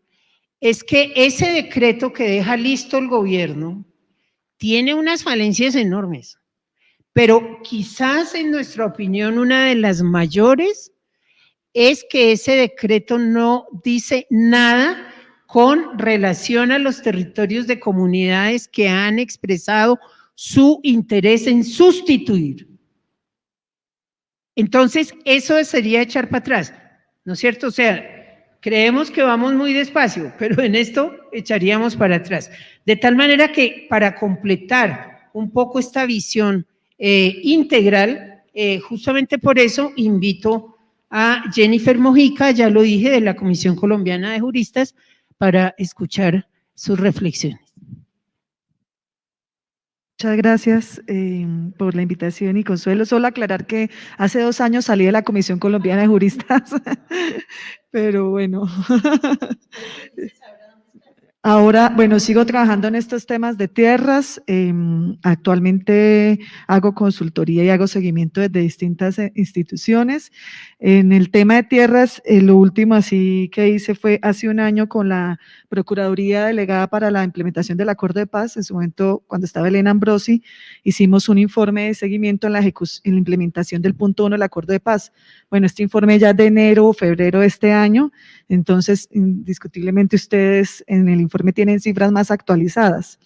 es que ese decreto que deja listo el gobierno tiene unas falencias enormes, pero quizás en nuestra opinión una de las mayores es que ese decreto no dice nada con relación a los territorios de comunidades que han expresado su interés en sustituir. Entonces, eso sería echar para atrás, ¿no es cierto? O sea, creemos que vamos muy despacio, pero en esto echaríamos para atrás. De tal manera que para completar un poco esta visión integral, justamente por eso invito a Jennifer Mojica, ya lo dije, de la Comisión Colombiana de Juristas, para escuchar sus reflexiones. Muchas gracias por la invitación y Consuelo. Solo aclarar que hace 2 años salí de la Comisión Colombiana de Juristas, pero bueno. Ahora, bueno, sigo trabajando en estos temas de tierras. Actualmente hago consultoría y hago seguimiento desde distintas instituciones. En el tema de tierras, lo último así que hice fue hace 1 año con la Procuraduría Delegada para la Implementación del Acuerdo de Paz. En su momento, cuando estaba Elena Ambrosi, hicimos un informe de seguimiento en la implementación del punto 1 del Acuerdo de Paz. Bueno, este informe ya es de enero o febrero de este año. Entonces, indiscutiblemente ustedes en el informe tienen cifras más actualizadas.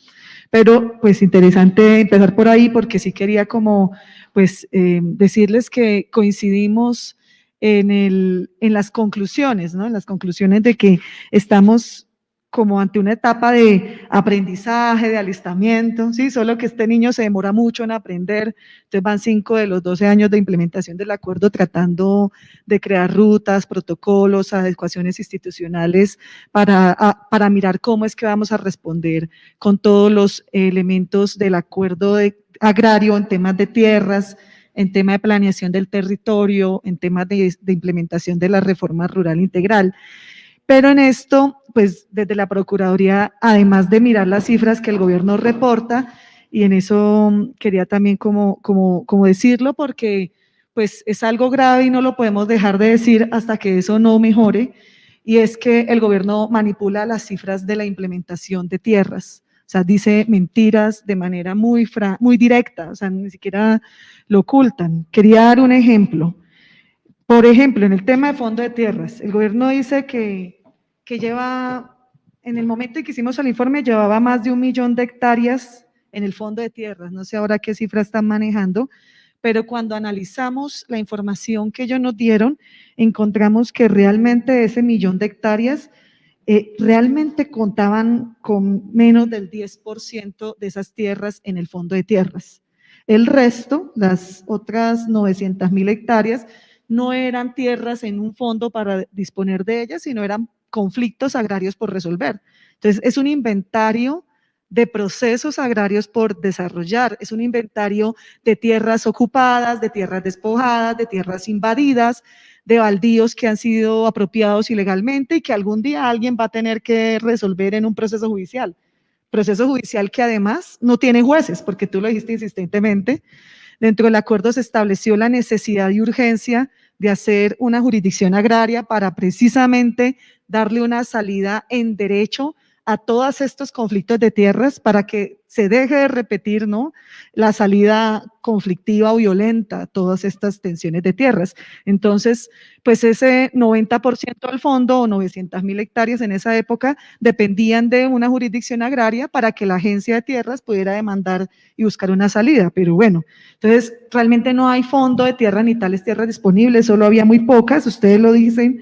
Pero, pues, interesante empezar por ahí porque sí quería como, pues, decirles que coincidimos en las conclusiones, ¿no? En las conclusiones de que estamos como ante una etapa de aprendizaje, de alistamiento, ¿sí? Solo que este niño se demora mucho en aprender, entonces van 5 de los 12 años de implementación del acuerdo tratando de crear rutas, protocolos, adecuaciones institucionales para mirar cómo es que vamos a responder con todos los elementos del acuerdo agrario en temas de tierras, en tema de planeación del territorio, en temas de implementación de la reforma rural integral. Pero en esto, pues desde la Procuraduría, además de mirar las cifras que el gobierno reporta, y en eso quería también como decirlo, porque pues es algo grave y no lo podemos dejar de decir hasta que eso no mejore, y es que el gobierno manipula las cifras de la implementación de tierras. O sea, dice mentiras de manera muy directa, o sea, ni siquiera lo ocultan. Quería dar un ejemplo. Por ejemplo, en el tema de fondo de tierras, el gobierno dice que lleva, en el momento en que hicimos el informe, llevaba más de 1 millón de hectáreas en el fondo de tierras. No sé ahora qué cifra están manejando, pero cuando analizamos la información que ellos nos dieron, encontramos que realmente ese 1 millón de hectáreas realmente contaban con menos del 10% de esas tierras en el fondo de tierras. El resto, las otras 900.000 hectáreas, no eran tierras en un fondo para disponer de ellas, sino eran conflictos agrarios por resolver. Entonces, es un inventario de procesos agrarios por desarrollar, es un inventario de tierras ocupadas, de tierras despojadas, de tierras invadidas, de baldíos que han sido apropiados ilegalmente y que algún día alguien va a tener que resolver en un proceso judicial que además no tiene jueces, porque tú lo dijiste insistentemente. Dentro del acuerdo se estableció la necesidad y urgencia de hacer una jurisdicción agraria para precisamente darle una salida en derecho a todos estos conflictos de tierras para que se deje de repetir, ¿no?, la salida conflictiva o violenta a todas estas tensiones de tierras. Entonces, pues ese 90% del fondo o 900.000 hectáreas en esa época dependían de una jurisdicción agraria para que la agencia de tierras pudiera demandar y buscar una salida. Pero bueno, entonces realmente no hay fondo de tierra ni tales tierras disponibles, solo había muy pocas, ustedes lo dicen,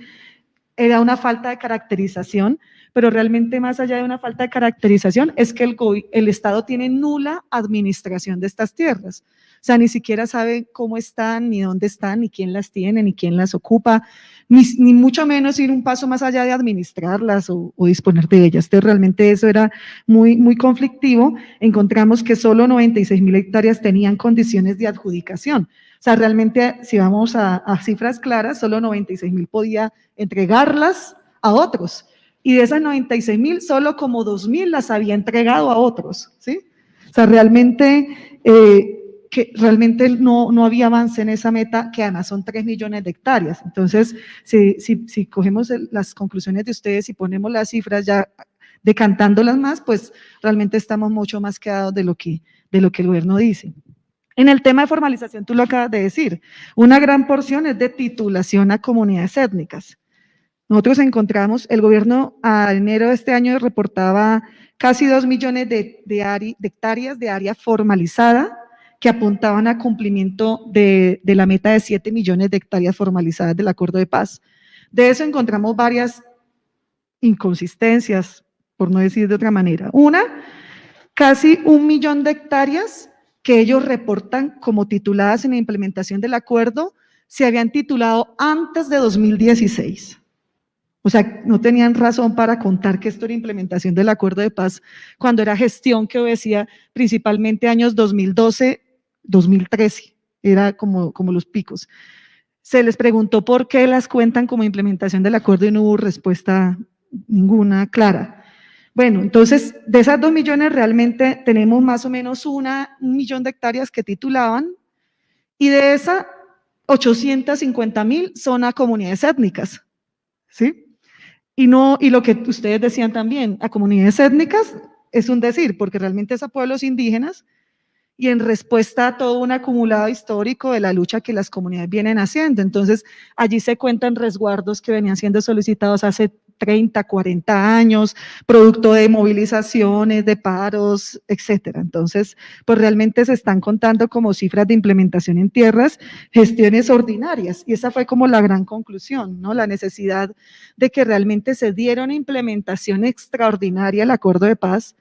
era una falta de caracterización, pero realmente más allá de una falta de caracterización es que el Estado tiene nula administración de estas tierras. O sea, ni siquiera sabe cómo están, ni dónde están, ni quién las tiene, ni quién las ocupa, ni mucho menos ir un paso más allá de administrarlas o disponer de ellas. Entonces, realmente eso era muy, muy conflictivo. Encontramos que solo 96.000 hectáreas tenían condiciones de adjudicación. O sea, realmente, si vamos a cifras claras, solo 96.000 podía entregarlas a otros. Y de esas 96.000, solo como 2.000 las había entregado a otros, ¿sí? O sea, realmente, que realmente no había avance en esa meta, que además son 3 millones de hectáreas. Entonces, si cogemos las conclusiones de ustedes y ponemos las cifras ya decantándolas más, pues realmente estamos mucho más quedados de lo que el gobierno dice. En el tema de formalización, tú lo acabas de decir, una gran porción es de titulación a comunidades étnicas. Nosotros encontramos, el gobierno a enero de este año reportaba casi 2 millones de hectáreas de área formalizada que apuntaban a cumplimiento de la meta de 7 millones de hectáreas formalizadas del Acuerdo de Paz. De eso encontramos varias inconsistencias, por no decir de otra manera. Una, casi 1 millón de hectáreas que ellos reportan como tituladas en la implementación del acuerdo, se habían titulado antes de 2016. O sea, no tenían razón para contar que esto era implementación del Acuerdo de Paz cuando era gestión que obedecía principalmente años 2012, 2013, era como los picos. Se les preguntó por qué las cuentan como implementación del acuerdo y no hubo respuesta ninguna clara. Bueno, entonces, de esas 2 millones realmente tenemos más o menos 1 millón de hectáreas que titulaban y de esas 850.000 son a comunidades étnicas, ¿sí? Y lo que ustedes decían también, a comunidades étnicas es un decir, porque realmente es a pueblos indígenas y en respuesta a todo un acumulado histórico de la lucha que las comunidades vienen haciendo. Entonces, allí se cuentan resguardos que venían siendo solicitados hace 30, 40 años, producto de movilizaciones, de paros, etcétera. Entonces, pues realmente se están contando como cifras de implementación en tierras, gestiones ordinarias, y esa fue como la gran conclusión, ¿no? La necesidad de que realmente se diera una implementación extraordinaria al Acuerdo de Paz.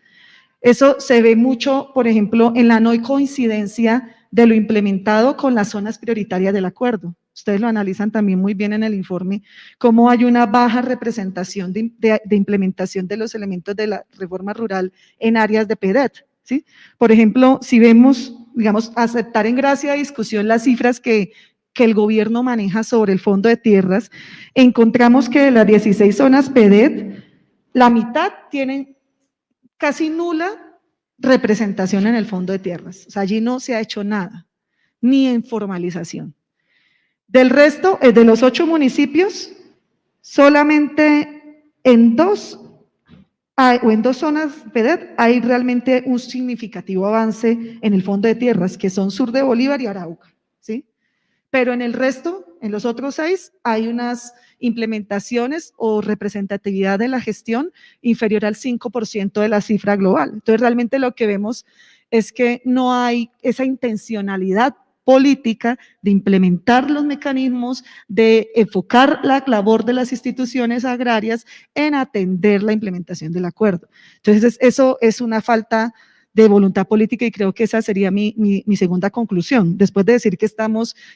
Eso se ve mucho, por ejemplo, en la no coincidencia de lo implementado con las zonas prioritarias del acuerdo. Ustedes lo analizan también muy bien en el informe, cómo hay una baja representación de implementación de los elementos de la reforma rural en áreas de PEDET, ¿sí? Por ejemplo, si vemos, digamos, aceptar en gracia de discusión las cifras que el gobierno maneja sobre el fondo de tierras, encontramos que de las 16 zonas PEDET, la mitad tienen casi nula representación en el fondo de tierras. O sea, allí no se ha hecho nada, ni en formalización. Del resto, de los 8 municipios, solamente en 2 zonas PEDET hay realmente un significativo avance en el fondo de tierras, que son sur de Bolívar y Arauca, ¿sí? Pero en el resto, en los otros 6, hay unas implementaciones o representatividad de la gestión inferior al 5% de la cifra global. Entonces, realmente lo que vemos es que no hay esa intencionalidad política de implementar los mecanismos, de enfocar la labor de las instituciones agrarias en atender la implementación del acuerdo. Entonces, eso es una falta de voluntad política y creo que esa sería mi segunda conclusión. Después de decir que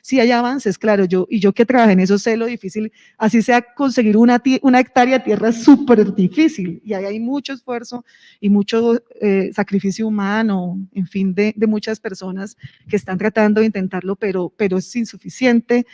sí hay avances, claro, yo que trabajé en eso sé lo difícil, así sea conseguir una hectárea de tierra es súper difícil y ahí hay mucho esfuerzo y mucho sacrificio humano, en fin, de muchas personas que están tratando de intentarlo, pero es insuficiente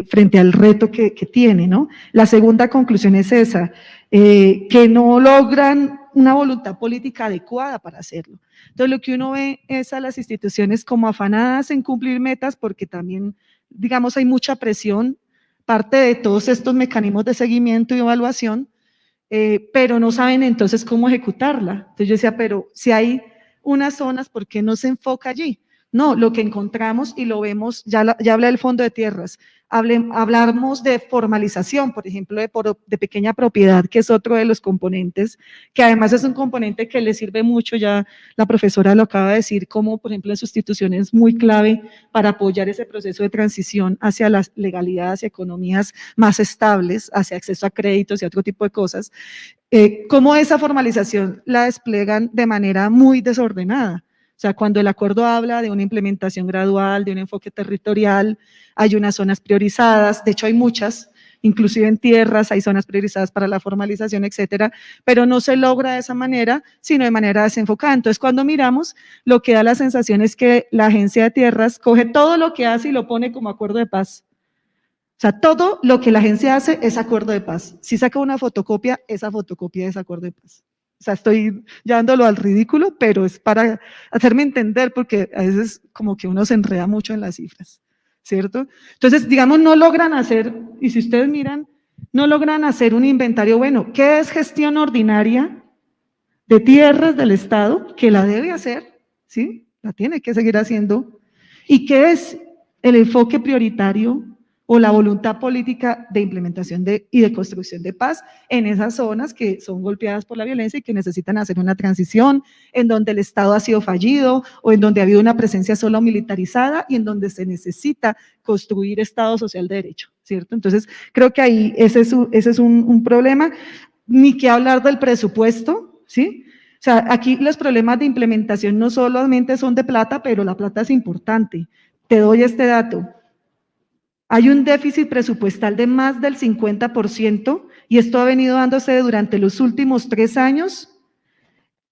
frente al reto que tiene, ¿no? La segunda conclusión es esa, que no logran una voluntad política adecuada para hacerlo. Entonces, lo que uno ve es a las instituciones como afanadas en cumplir metas, porque también, digamos, hay mucha presión, parte de todos estos mecanismos de seguimiento y evaluación, pero no saben entonces cómo ejecutarla. Entonces yo decía, pero si hay unas zonas, ¿por qué no se enfoca allí? No, lo que encontramos y lo vemos, ya habla del fondo de tierras, hablamos de formalización, por ejemplo, de pequeña propiedad, que es otro de los componentes, que además es un componente que le sirve mucho, ya la profesora lo acaba de decir, como por ejemplo en sustitución es muy clave para apoyar ese proceso de transición hacia la legalidad, hacia economías más estables, hacia acceso a créditos y otro tipo de cosas, cómo esa formalización la desplegan de manera muy desordenada. O sea, cuando el acuerdo habla de una implementación gradual, de un enfoque territorial, hay unas zonas priorizadas, de hecho hay muchas, inclusive en tierras hay zonas priorizadas para la formalización, etcétera, pero no se logra de esa manera, sino de manera desenfocada. Entonces, cuando miramos, lo que da la sensación es que la agencia de tierras coge todo lo que hace y lo pone como acuerdo de paz. O sea, todo lo que la agencia hace es acuerdo de paz. Si saca una fotocopia, esa fotocopia es acuerdo de paz. O sea, estoy llevándolo al ridículo, pero es para hacerme entender, porque a veces como que uno se enreda mucho en las cifras, ¿cierto? Entonces, digamos, no logran hacer, y si ustedes miran, no logran hacer un inventario, bueno, ¿qué es gestión ordinaria de tierras del Estado? Que la debe hacer, ¿sí? La tiene que seguir haciendo. ¿Y qué es el enfoque prioritario o la voluntad política de implementación y de construcción de paz en esas zonas que son golpeadas por la violencia y que necesitan hacer una transición, en donde el Estado ha sido fallido o en donde ha habido una presencia solo militarizada y en donde se necesita construir Estado social de derecho, ¿cierto? Entonces, creo que ahí ese es un problema, ni que hablar del presupuesto, ¿sí? O sea, aquí los problemas de implementación no solamente son de plata, pero la plata es importante. Te doy este dato. Hay un déficit presupuestal de más del 50% y esto ha venido dándose durante los últimos 3 años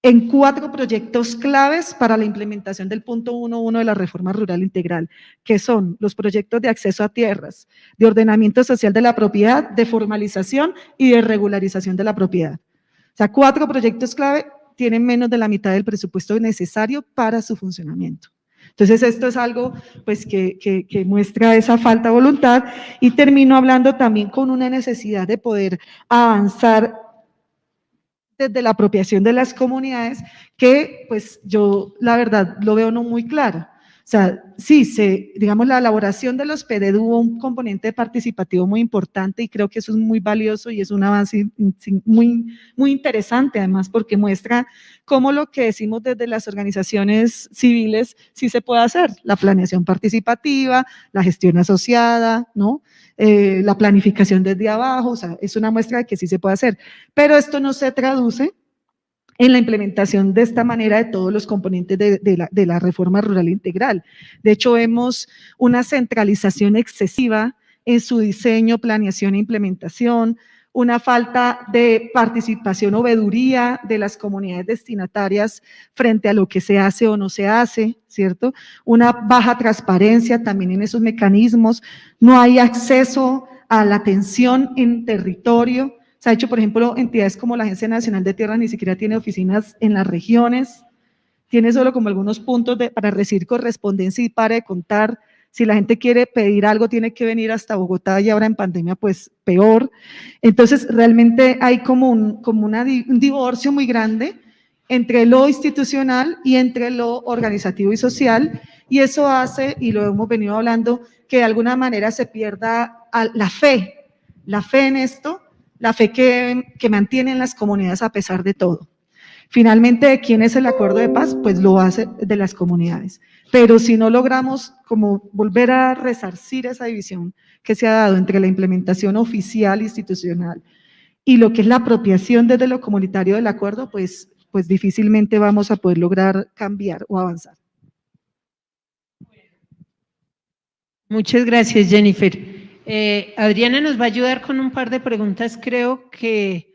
en 4 proyectos claves para la implementación del punto 1.1 de la reforma rural integral, que son los proyectos de acceso a tierras, de ordenamiento social de la propiedad, de formalización y de regularización de la propiedad. O sea, 4 proyectos clave tienen menos de la mitad del presupuesto necesario para su funcionamiento. Entonces, esto es algo pues, que muestra esa falta de voluntad y termino hablando también con una necesidad de poder avanzar desde la apropiación de las comunidades que pues yo la verdad lo veo no muy claro. O sea, sí, digamos la elaboración de los PD tuvo un componente participativo muy importante y creo que eso es muy valioso y es un avance muy, muy interesante además porque muestra cómo lo que decimos desde las organizaciones civiles sí se puede hacer, la planeación participativa, la gestión asociada, ¿no? La planificación desde abajo, o sea, es una muestra de que sí se puede hacer, pero esto no se traduce en la implementación de esta manera de todos los componentes de la reforma rural integral. De hecho, vemos una centralización excesiva en su diseño, planeación e implementación, una falta de participación o veeduría de las comunidades destinatarias frente a lo que se hace o no se hace, ¿cierto? Una baja transparencia también en esos mecanismos, no hay acceso a la atención en territorio. Se ha hecho, por ejemplo, entidades como la Agencia Nacional de Tierras ni siquiera tiene oficinas en las regiones, tiene solo como algunos puntos para recibir correspondencia y para de contar. Si la gente quiere pedir algo, tiene que venir hasta Bogotá y ahora en pandemia, pues peor. Entonces, realmente hay como un divorcio muy grande entre lo institucional y entre lo organizativo y social, y eso hace, y lo hemos venido hablando, que de alguna manera se pierda la fe en esto, la fe que mantienen las comunidades a pesar de todo. Finalmente, ¿de quién es el acuerdo de paz? Pues lo hace de las comunidades. Pero si no logramos como volver a resarcir esa división que se ha dado entre la implementación oficial institucional y lo que es la apropiación desde lo comunitario del acuerdo, pues difícilmente vamos a poder lograr cambiar o avanzar. Muchas gracias, Jennifer. Adriana nos va a ayudar con un par de preguntas, creo que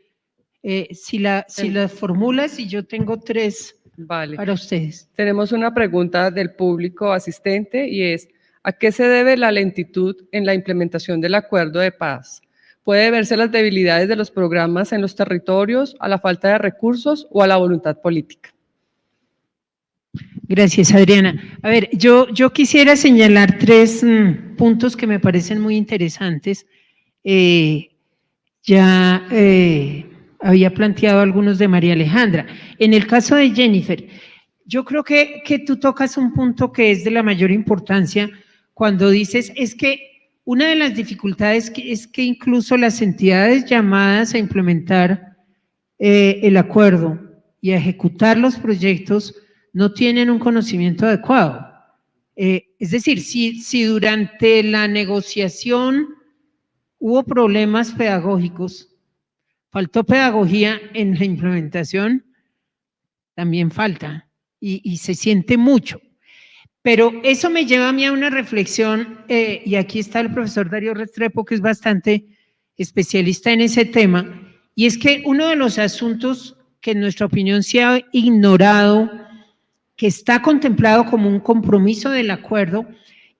si las formulas, y yo tengo 3 Vale. para ustedes. Tenemos una pregunta del público asistente y es, ¿a qué se debe la lentitud en la implementación del acuerdo de paz? ¿Puede verse las debilidades de los programas en los territorios, a la falta de recursos o a la voluntad política? Gracias, Adriana. A ver, yo quisiera señalar 3 puntos que me parecen muy interesantes. Había planteado algunos de María Alejandra. En el caso de Jennifer, yo creo que tú tocas un punto que es de la mayor importancia cuando dices, es que una de las dificultades es que incluso las entidades llamadas a implementar el acuerdo y a ejecutar los proyectos no tienen un conocimiento adecuado. Es decir, si durante la negociación hubo problemas pedagógicos, faltó pedagogía en la implementación, también falta y se siente mucho. Pero eso me lleva a mí a una reflexión, y aquí está el profesor Darío Restrepo, que es bastante especialista en ese tema, y es que uno de los asuntos que en nuestra opinión se ha ignorado, que está contemplado como un compromiso del acuerdo,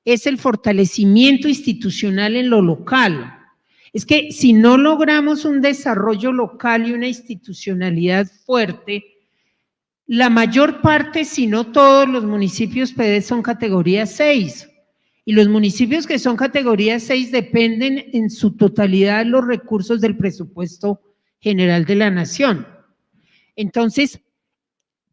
es el fortalecimiento institucional en lo local. Es que si no logramos un desarrollo local y una institucionalidad fuerte, la mayor parte, si no todos los municipios PD son categoría 6, y los municipios que son categoría 6 dependen en su totalidad de los recursos del presupuesto general de la nación. Entonces,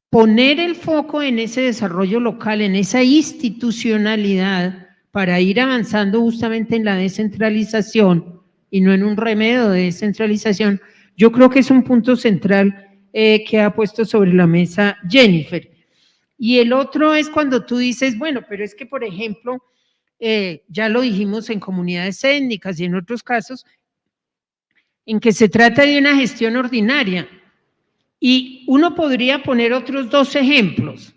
poner el foco en ese desarrollo local, en esa institucionalidad, para ir avanzando justamente en la descentralización y no en un remedio de descentralización, yo creo que es un punto central que ha puesto sobre la mesa Jennifer. Y el otro es cuando tú dices, bueno, pero es que, por ejemplo, ya lo dijimos en comunidades étnicas y en otros casos, en que se trata de una gestión ordinaria. Y uno podría poner otros dos ejemplos.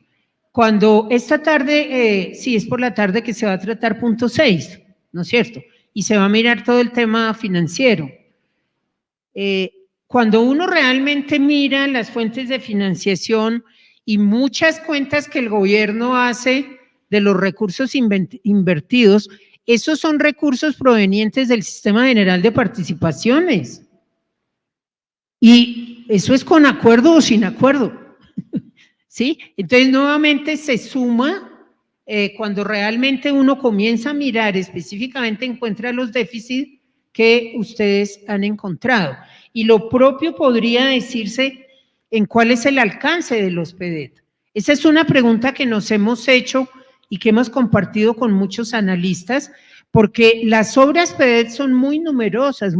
Cuando esta tarde, sí, es por la tarde que se va a tratar punto 6, ¿no es cierto? Y se va a mirar todo el tema financiero. Cuando uno realmente mira las fuentes de financiación y muchas cuentas que el gobierno hace de los recursos invertidos, esos son recursos provenientes del Sistema General de Participaciones. Y eso es con acuerdo o sin acuerdo, ¿sí? Entonces, nuevamente se suma, cuando realmente uno comienza a mirar específicamente, encuentra los déficits que ustedes han encontrado. Y lo propio podría decirse en cuál es el alcance de los PEDET. Esa es una pregunta que nos hemos hecho y que hemos compartido con muchos analistas, porque las obras PEDET son muy numerosas,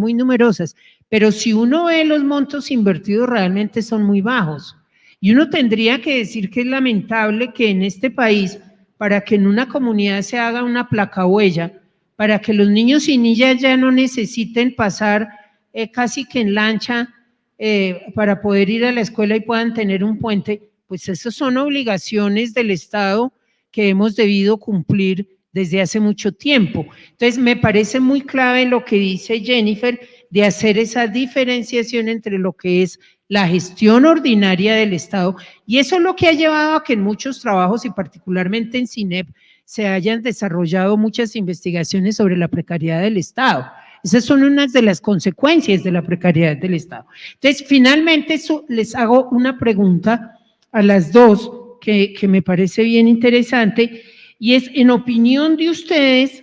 pero si uno ve los montos invertidos realmente son muy bajos. Y uno tendría que decir que es lamentable que en este país, para que en una comunidad se haga una placahuella, para que los niños y niñas ya no necesiten pasar casi que en lancha para poder ir a la escuela y puedan tener un puente, pues esas son obligaciones del Estado que hemos debido cumplir desde hace mucho tiempo. Entonces, me parece muy clave lo que dice Jennifer de hacer esa diferenciación entre lo que es la gestión ordinaria del Estado, y eso es lo que ha llevado a que en muchos trabajos y particularmente en CINEP se hayan desarrollado muchas investigaciones sobre la precariedad del Estado. Esas son unas de las consecuencias de la precariedad del Estado. Entonces, finalmente, les hago una pregunta a las dos que me parece bien interesante, y es, en opinión de ustedes,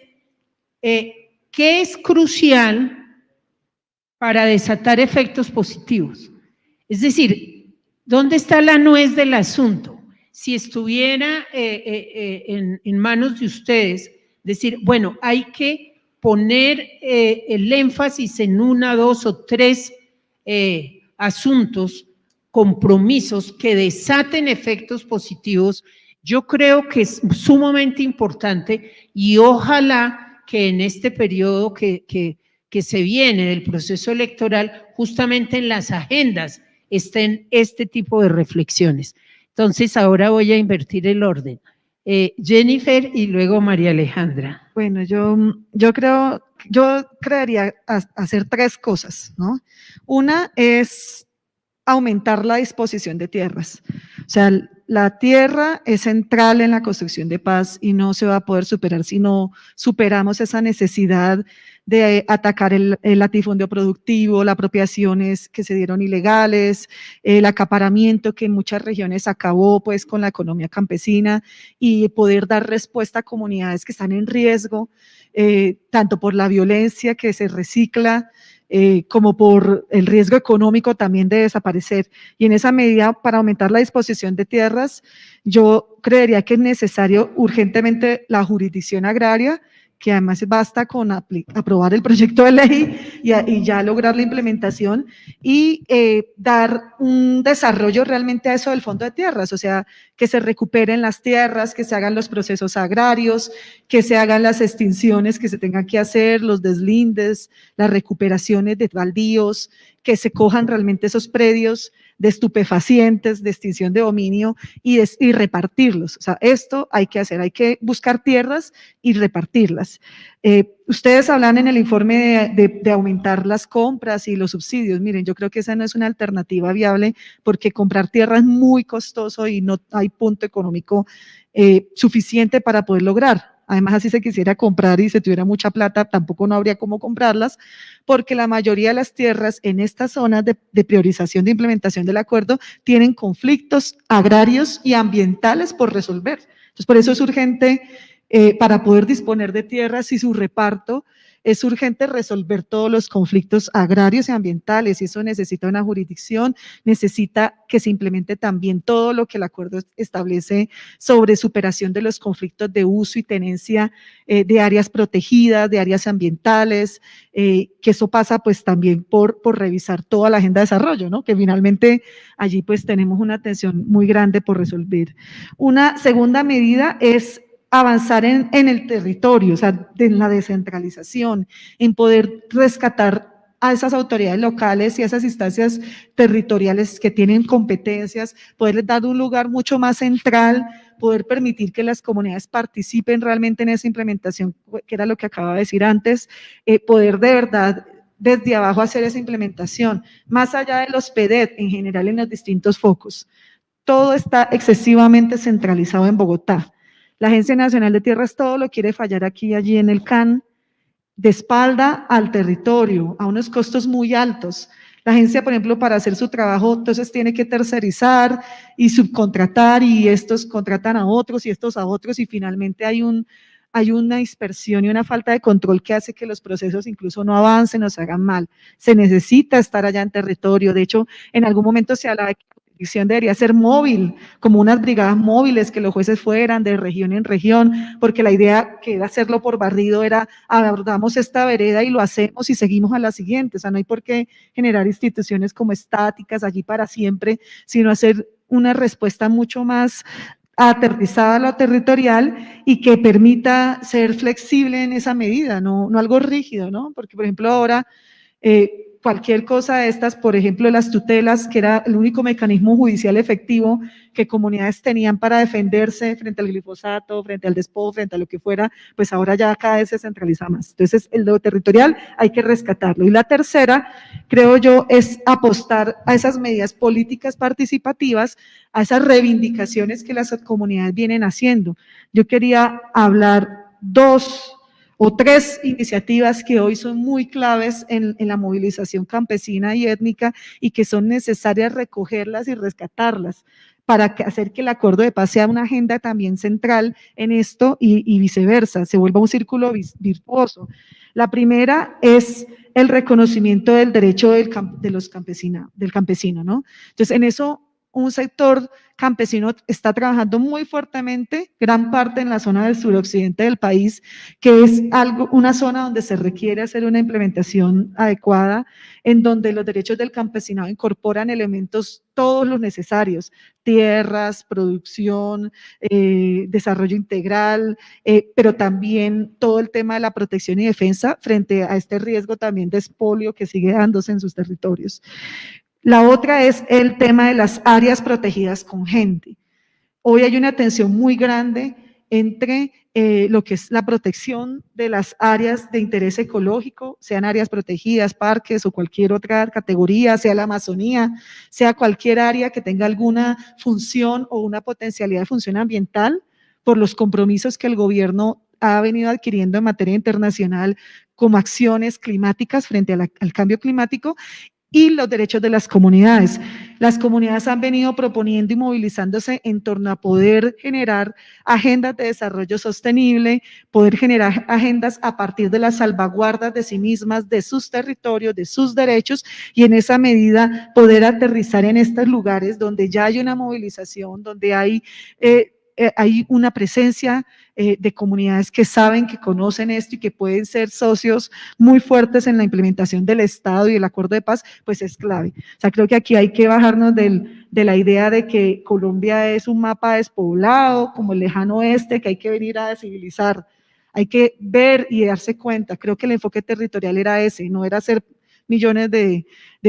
¿qué es crucial para desatar efectos positivos? Es decir, ¿dónde está la nuez del asunto? Si estuviera en manos de ustedes, decir, bueno, hay que poner el énfasis en una, dos o tres asuntos, compromisos que desaten efectos positivos, yo creo que es sumamente importante, y ojalá que en este periodo que se viene del proceso electoral, justamente en las agendas estén este tipo de reflexiones. Entonces, ahora voy a invertir el orden. Jennifer y luego María Alejandra. Bueno, yo creería hacer tres cosas, ¿no? Una es aumentar la disposición de tierras. O sea, la tierra es central en la construcción de paz y no se va a poder superar si no superamos esa necesidad de atacar el latifundio productivo, las apropiaciones que se dieron ilegales, el acaparamiento que en muchas regiones acabó pues con la economía campesina, y poder dar respuesta a comunidades que están en riesgo, tanto por la violencia que se recicla, como por el riesgo económico también de desaparecer. Y en esa medida, para aumentar la disposición de tierras, yo creería que es necesario urgentemente la jurisdicción agraria, que además basta con aprobar el proyecto de ley y ya lograr la implementación, y dar un desarrollo realmente a eso del fondo de tierras, o sea, que se recuperen las tierras, que se hagan los procesos agrarios, que se hagan las extinciones que se tengan que hacer, los deslindes, las recuperaciones de baldíos, que se cojan realmente esos predios de estupefacientes, de extinción de dominio y repartirlos. O sea, esto hay que hacer, hay que buscar tierras y repartirlas. Ustedes hablan en el informe de aumentar las compras y los subsidios. Miren, yo creo que esa no es una alternativa viable, porque comprar tierra es muy costoso y no hay punto económico suficiente para poder lograr. Además, así se quisiera comprar y se tuviera mucha plata, tampoco no habría cómo comprarlas, porque la mayoría de las tierras en estas zonas de priorización de implementación del acuerdo tienen conflictos agrarios y ambientales por resolver. Entonces, por eso es urgente, para poder disponer de tierras y su reparto, es urgente resolver todos los conflictos agrarios y ambientales, y eso necesita una jurisdicción, necesita que se implemente también todo lo que el acuerdo establece sobre superación de los conflictos de uso y tenencia de áreas protegidas, de áreas ambientales, que eso pasa pues también por revisar toda la agenda de desarrollo, ¿no? Que finalmente allí pues tenemos una tensión muy grande por resolver. Una segunda medida es avanzar en el territorio, o sea, en la descentralización, en poder rescatar a esas autoridades locales y a esas instancias territoriales que tienen competencias, poderles dar un lugar mucho más central, poder permitir que las comunidades participen realmente en esa implementación, que era lo que acababa de decir antes, poder de verdad desde abajo hacer esa implementación, más allá de los PEDET en general en los distintos focos. Todo está excesivamente centralizado en Bogotá. La Agencia Nacional de Tierras todo lo quiere fallar aquí y allí en el CAN, de espalda al territorio, a unos costos muy altos. La agencia, por ejemplo, para hacer su trabajo, entonces tiene que tercerizar y subcontratar, y estos contratan a otros y estos a otros, y finalmente hay una dispersión y una falta de control que hace que los procesos incluso no avancen o se hagan mal. Se necesita estar allá en territorio. De hecho, en algún momento se hablaba de que la jurisdicción debería ser móvil, como unas brigadas móviles, que los jueces fueran de región en región, porque la idea que era hacerlo por barrido era abordamos esta vereda y lo hacemos y seguimos a la siguiente. O sea, no hay por qué generar instituciones como estáticas allí para siempre, sino hacer una respuesta mucho más aterrizada a lo territorial y que permita ser flexible en esa medida, no algo rígido, ¿no? Porque, por ejemplo, ahora cualquier cosa de estas, por ejemplo, las tutelas, que era el único mecanismo judicial efectivo que comunidades tenían para defenderse frente al glifosato, frente al despojo, frente a lo que fuera, pues ahora ya cada vez se centraliza más. Entonces, el lo territorial hay que rescatarlo. Y la tercera, creo yo, es apostar a esas medidas políticas participativas, a esas reivindicaciones que las comunidades vienen haciendo. Yo quería hablar dos o tres iniciativas que hoy son muy claves en la movilización campesina y étnica y que son necesarias recogerlas y rescatarlas para hacer que el acuerdo de paz sea una agenda también central en esto y viceversa, se vuelva un círculo virtuoso. La primera es el reconocimiento del derecho del campesino, ¿no? Entonces, en eso un sector campesino está trabajando muy fuertemente, gran parte en la zona del suroccidente del país, que es una zona donde se requiere hacer una implementación adecuada, en donde los derechos del campesinado incorporan elementos todos los necesarios, tierras, producción, desarrollo integral, pero también todo el tema de la protección y defensa frente a este riesgo también de expolio que sigue dándose en sus territorios. La otra es el tema de las áreas protegidas con gente. Hoy hay una tensión muy grande entre lo que es la protección de las áreas de interés ecológico, sean áreas protegidas, parques o cualquier otra categoría, sea la Amazonía, sea cualquier área que tenga alguna función o una potencialidad de función ambiental, por los compromisos que el gobierno ha venido adquiriendo en materia internacional como acciones climáticas frente al cambio climático, y los derechos de las comunidades. Las comunidades han venido proponiendo y movilizándose en torno a poder generar agendas de desarrollo sostenible, poder generar agendas a partir de las salvaguardas de sí mismas, de sus territorios, de sus derechos, y en esa medida poder aterrizar en estos lugares donde ya hay una movilización, donde hay una presencia de comunidades que saben, que conocen esto y que pueden ser socios muy fuertes en la implementación del Estado y el acuerdo de paz, pues es clave. O sea, creo que aquí hay que bajarnos de la idea de que Colombia es un mapa despoblado, como el lejano oeste, que hay que venir a descivilizar. Hay que ver y darse cuenta. Creo que el enfoque territorial era ese, no era hacer millones de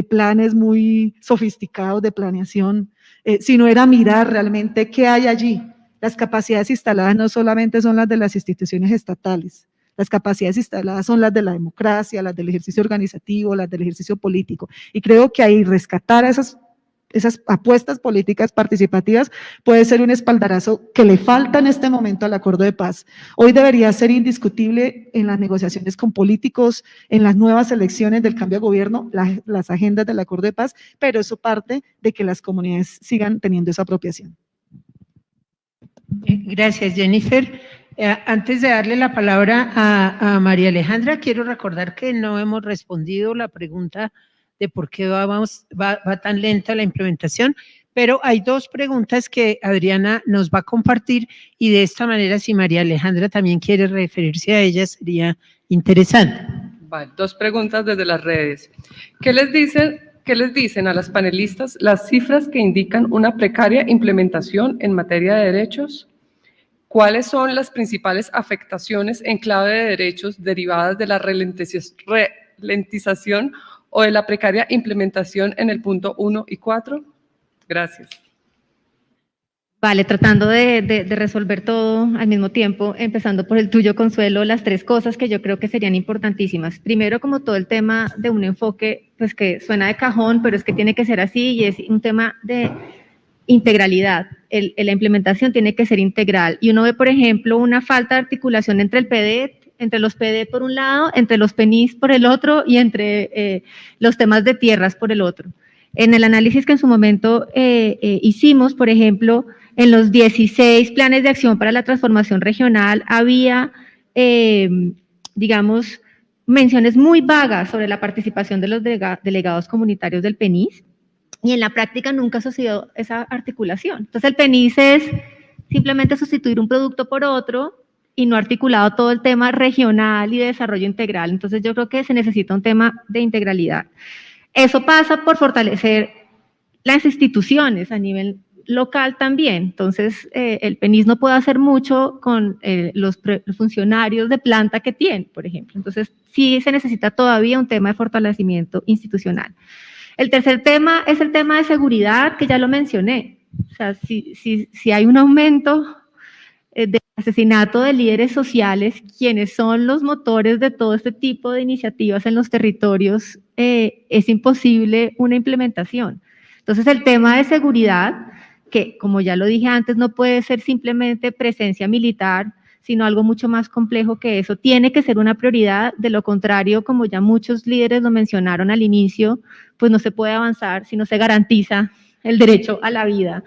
planes muy sofisticados de planeación, sino era mirar realmente qué hay allí. Las capacidades instaladas no solamente son las de las instituciones estatales, las capacidades instaladas son las de la democracia, las del ejercicio organizativo, las del ejercicio político. Y creo que ahí rescatar esas apuestas políticas participativas puede ser un espaldarazo que le falta en este momento al acuerdo de paz. Hoy debería ser indiscutible en las negociaciones con políticos, en las nuevas elecciones del cambio de gobierno, las agendas del acuerdo de paz, pero eso parte de que las comunidades sigan teniendo esa apropiación. Gracias, Jennifer. Antes de darle la palabra a María Alejandra, quiero recordar que no hemos respondido la pregunta de por qué va tan lenta la implementación, pero hay dos preguntas que Adriana nos va a compartir y de esta manera, si María Alejandra también quiere referirse a ellas, sería interesante. Vale, dos preguntas desde las redes. ¿Qué les dicen a las panelistas las cifras que indican una precaria implementación en materia de derechos? ¿Cuáles son las principales afectaciones en clave de derechos derivadas de la ralentización o de la precaria implementación en el punto 1 y 4? Gracias. Vale, tratando de resolver todo al mismo tiempo, empezando por el tuyo, Consuelo, las tres cosas que yo creo que serían importantísimas. Primero, como todo el tema de un enfoque, pues que suena de cajón, pero es que tiene que ser así y es un tema de integralidad. La implementación tiene que ser integral. Y uno ve, por ejemplo, una falta de articulación entre el PDET, entre los PDET por un lado, entre los PENIS por el otro y entre los temas de tierras por el otro. En el análisis que en su momento hicimos, por ejemplo, en los 16 planes de acción para la transformación regional había, digamos, menciones muy vagas sobre la participación de los delegados comunitarios del PENIS, y en la práctica nunca ha sucedido esa articulación. Entonces el PENIS es simplemente sustituir un producto por otro y no articulado todo el tema regional y de desarrollo integral. Entonces yo creo que se necesita un tema de integralidad. Eso pasa por fortalecer las instituciones a nivel local también. Entonces, el PENIS no puede hacer mucho con los funcionarios de planta que tiene, por ejemplo. Entonces, sí se necesita todavía un tema de fortalecimiento institucional. El tercer tema es el tema de seguridad, que ya lo mencioné. O sea, si hay un aumento de asesinato de líderes sociales, quienes son los motores de todo este tipo de iniciativas en los territorios, es imposible una implementación. Entonces, el tema de seguridad, que como ya lo dije antes, no puede ser simplemente presencia militar, sino algo mucho más complejo que eso, tiene que ser una prioridad. De lo contrario, como ya muchos líderes lo mencionaron al inicio, pues no se puede avanzar si no se garantiza el derecho a la vida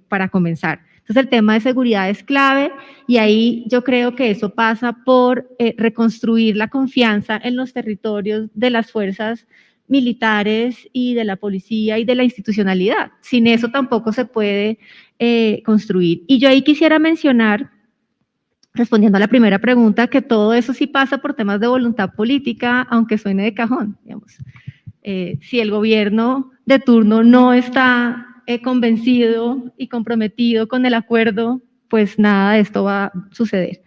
para comenzar. Entonces, el tema de seguridad es clave y ahí yo creo que eso pasa por reconstruir la confianza en los territorios de las fuerzas militares y de la policía y de la institucionalidad. Sin eso tampoco se puede construir. Y yo ahí quisiera mencionar, respondiendo a la primera pregunta, que todo eso sí pasa por temas de voluntad política, aunque suene de cajón, digamos. Si el gobierno de turno no está convencido y comprometido con el acuerdo, pues nada de esto va a suceder.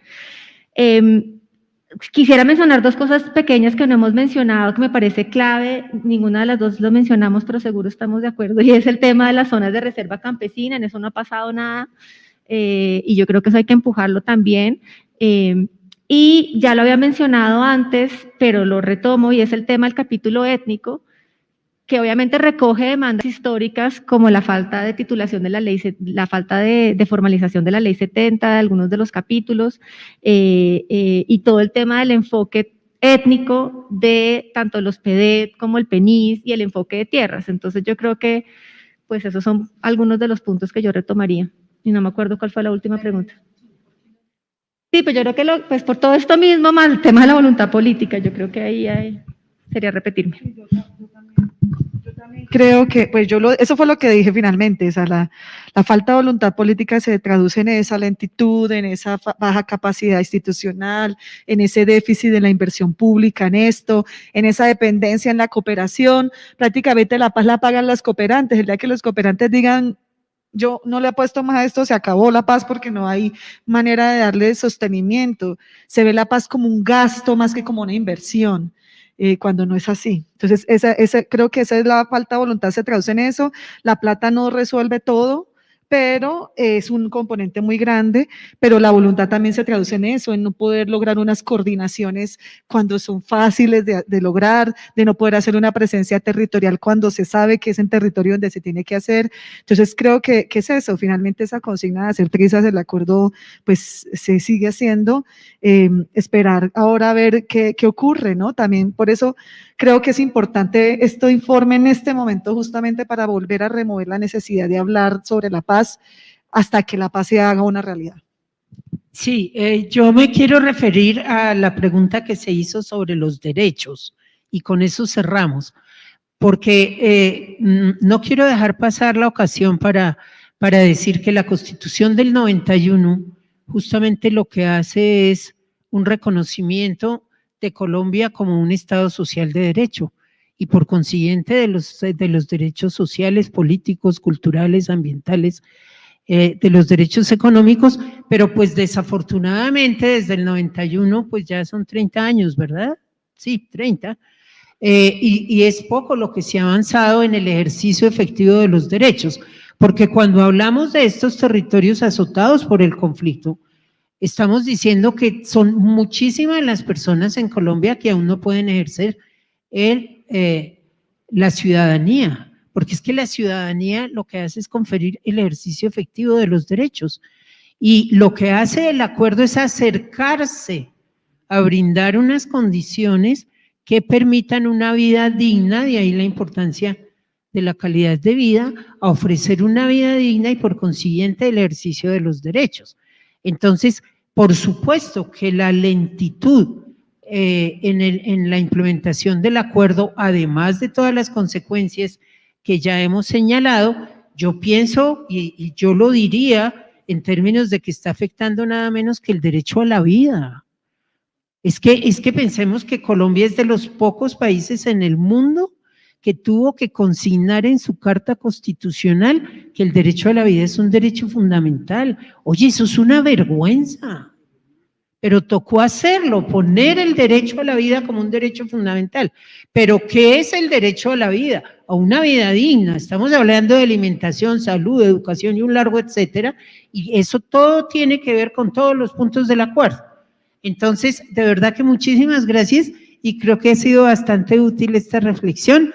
Quisiera mencionar dos cosas pequeñas que no hemos mencionado, que me parece clave. Ninguna de las dos lo mencionamos, pero seguro estamos de acuerdo, y es el tema de las zonas de reserva campesina. En eso no ha pasado nada, y yo creo que eso hay que empujarlo también. Y ya lo había mencionado antes, pero lo retomo, y es el tema del capítulo étnico, que obviamente recoge demandas históricas como la falta de titulación de la ley, la falta de formalización de la ley 70, de algunos de los capítulos, y todo el tema del enfoque étnico de tanto los PEDET como el PENIS y el enfoque de tierras. Entonces yo creo que pues esos son algunos de los puntos que yo retomaría. Y no me acuerdo cuál fue la última pregunta. Sí, pues yo creo que pues por todo esto mismo, más el tema de la voluntad política, yo creo que ahí sería repetirme. Yo también creo que, pues eso fue lo que dije finalmente, o sea, la falta de voluntad política se traduce en esa lentitud, en esa baja capacidad institucional, en ese déficit de la inversión pública en esto, en esa dependencia en la cooperación. Prácticamente la paz la pagan los cooperantes. El día que los cooperantes digan, yo no le apuesto más a esto, se acabó la paz porque no hay manera de darle sostenimiento. Se ve la paz como un gasto más que como una inversión. Cuando no es así. Entonces, creo que esa es la falta de voluntad, se traduce en eso. La plata no resuelve todo, pero es un componente muy grande, pero la voluntad también se traduce en eso, en no poder lograr unas coordinaciones cuando son fáciles de lograr, de no poder hacer una presencia territorial cuando se sabe que es en territorio donde se tiene que hacer. Entonces creo que es eso, finalmente esa consigna de hacer trizas, el acuerdo pues se sigue haciendo, esperar ahora a ver qué ocurre, ¿no? También por eso creo que es importante este informe en este momento justamente para volver a remover la necesidad de hablar sobre la paz hasta que la paz se haga una realidad. Sí, yo me quiero referir a la pregunta que se hizo sobre los derechos y con eso cerramos, porque no quiero dejar pasar la ocasión para decir que la Constitución del 91 justamente lo que hace es un reconocimiento de Colombia como un Estado social de derecho y por consiguiente de los derechos sociales, políticos, culturales, ambientales, de los derechos económicos, pero pues desafortunadamente desde el 91 pues ya son 30 años, ¿verdad? Sí, 30. Y es poco lo que se ha avanzado en el ejercicio efectivo de los derechos, porque cuando hablamos de estos territorios azotados por el conflicto, estamos diciendo que son muchísimas las personas en Colombia que aún no pueden ejercer la ciudadanía, porque es que la ciudadanía lo que hace es conferir el ejercicio efectivo de los derechos, y lo que hace el acuerdo es acercarse a brindar unas condiciones que permitan una vida digna, de ahí la importancia de la calidad de vida, a ofrecer una vida digna y por consiguiente el ejercicio de los derechos. Entonces, por supuesto que la lentitud en la implementación del acuerdo, además de todas las consecuencias que ya hemos señalado, yo pienso y yo lo diría en términos de que está afectando nada menos que el derecho a la vida. Es que pensemos que Colombia es de los pocos países en el mundo que tuvo que consignar en su Carta Constitucional que el derecho a la vida es un derecho fundamental. Oye, eso es una vergüenza, pero tocó hacerlo, poner el derecho a la vida como un derecho fundamental. ¿Pero qué es el derecho a la vida? A una vida digna. Estamos hablando de alimentación, salud, educación y un largo etcétera, y eso todo tiene que ver con todos los puntos del acuerdo. Entonces, de verdad que muchísimas gracias y creo que ha sido bastante útil esta reflexión.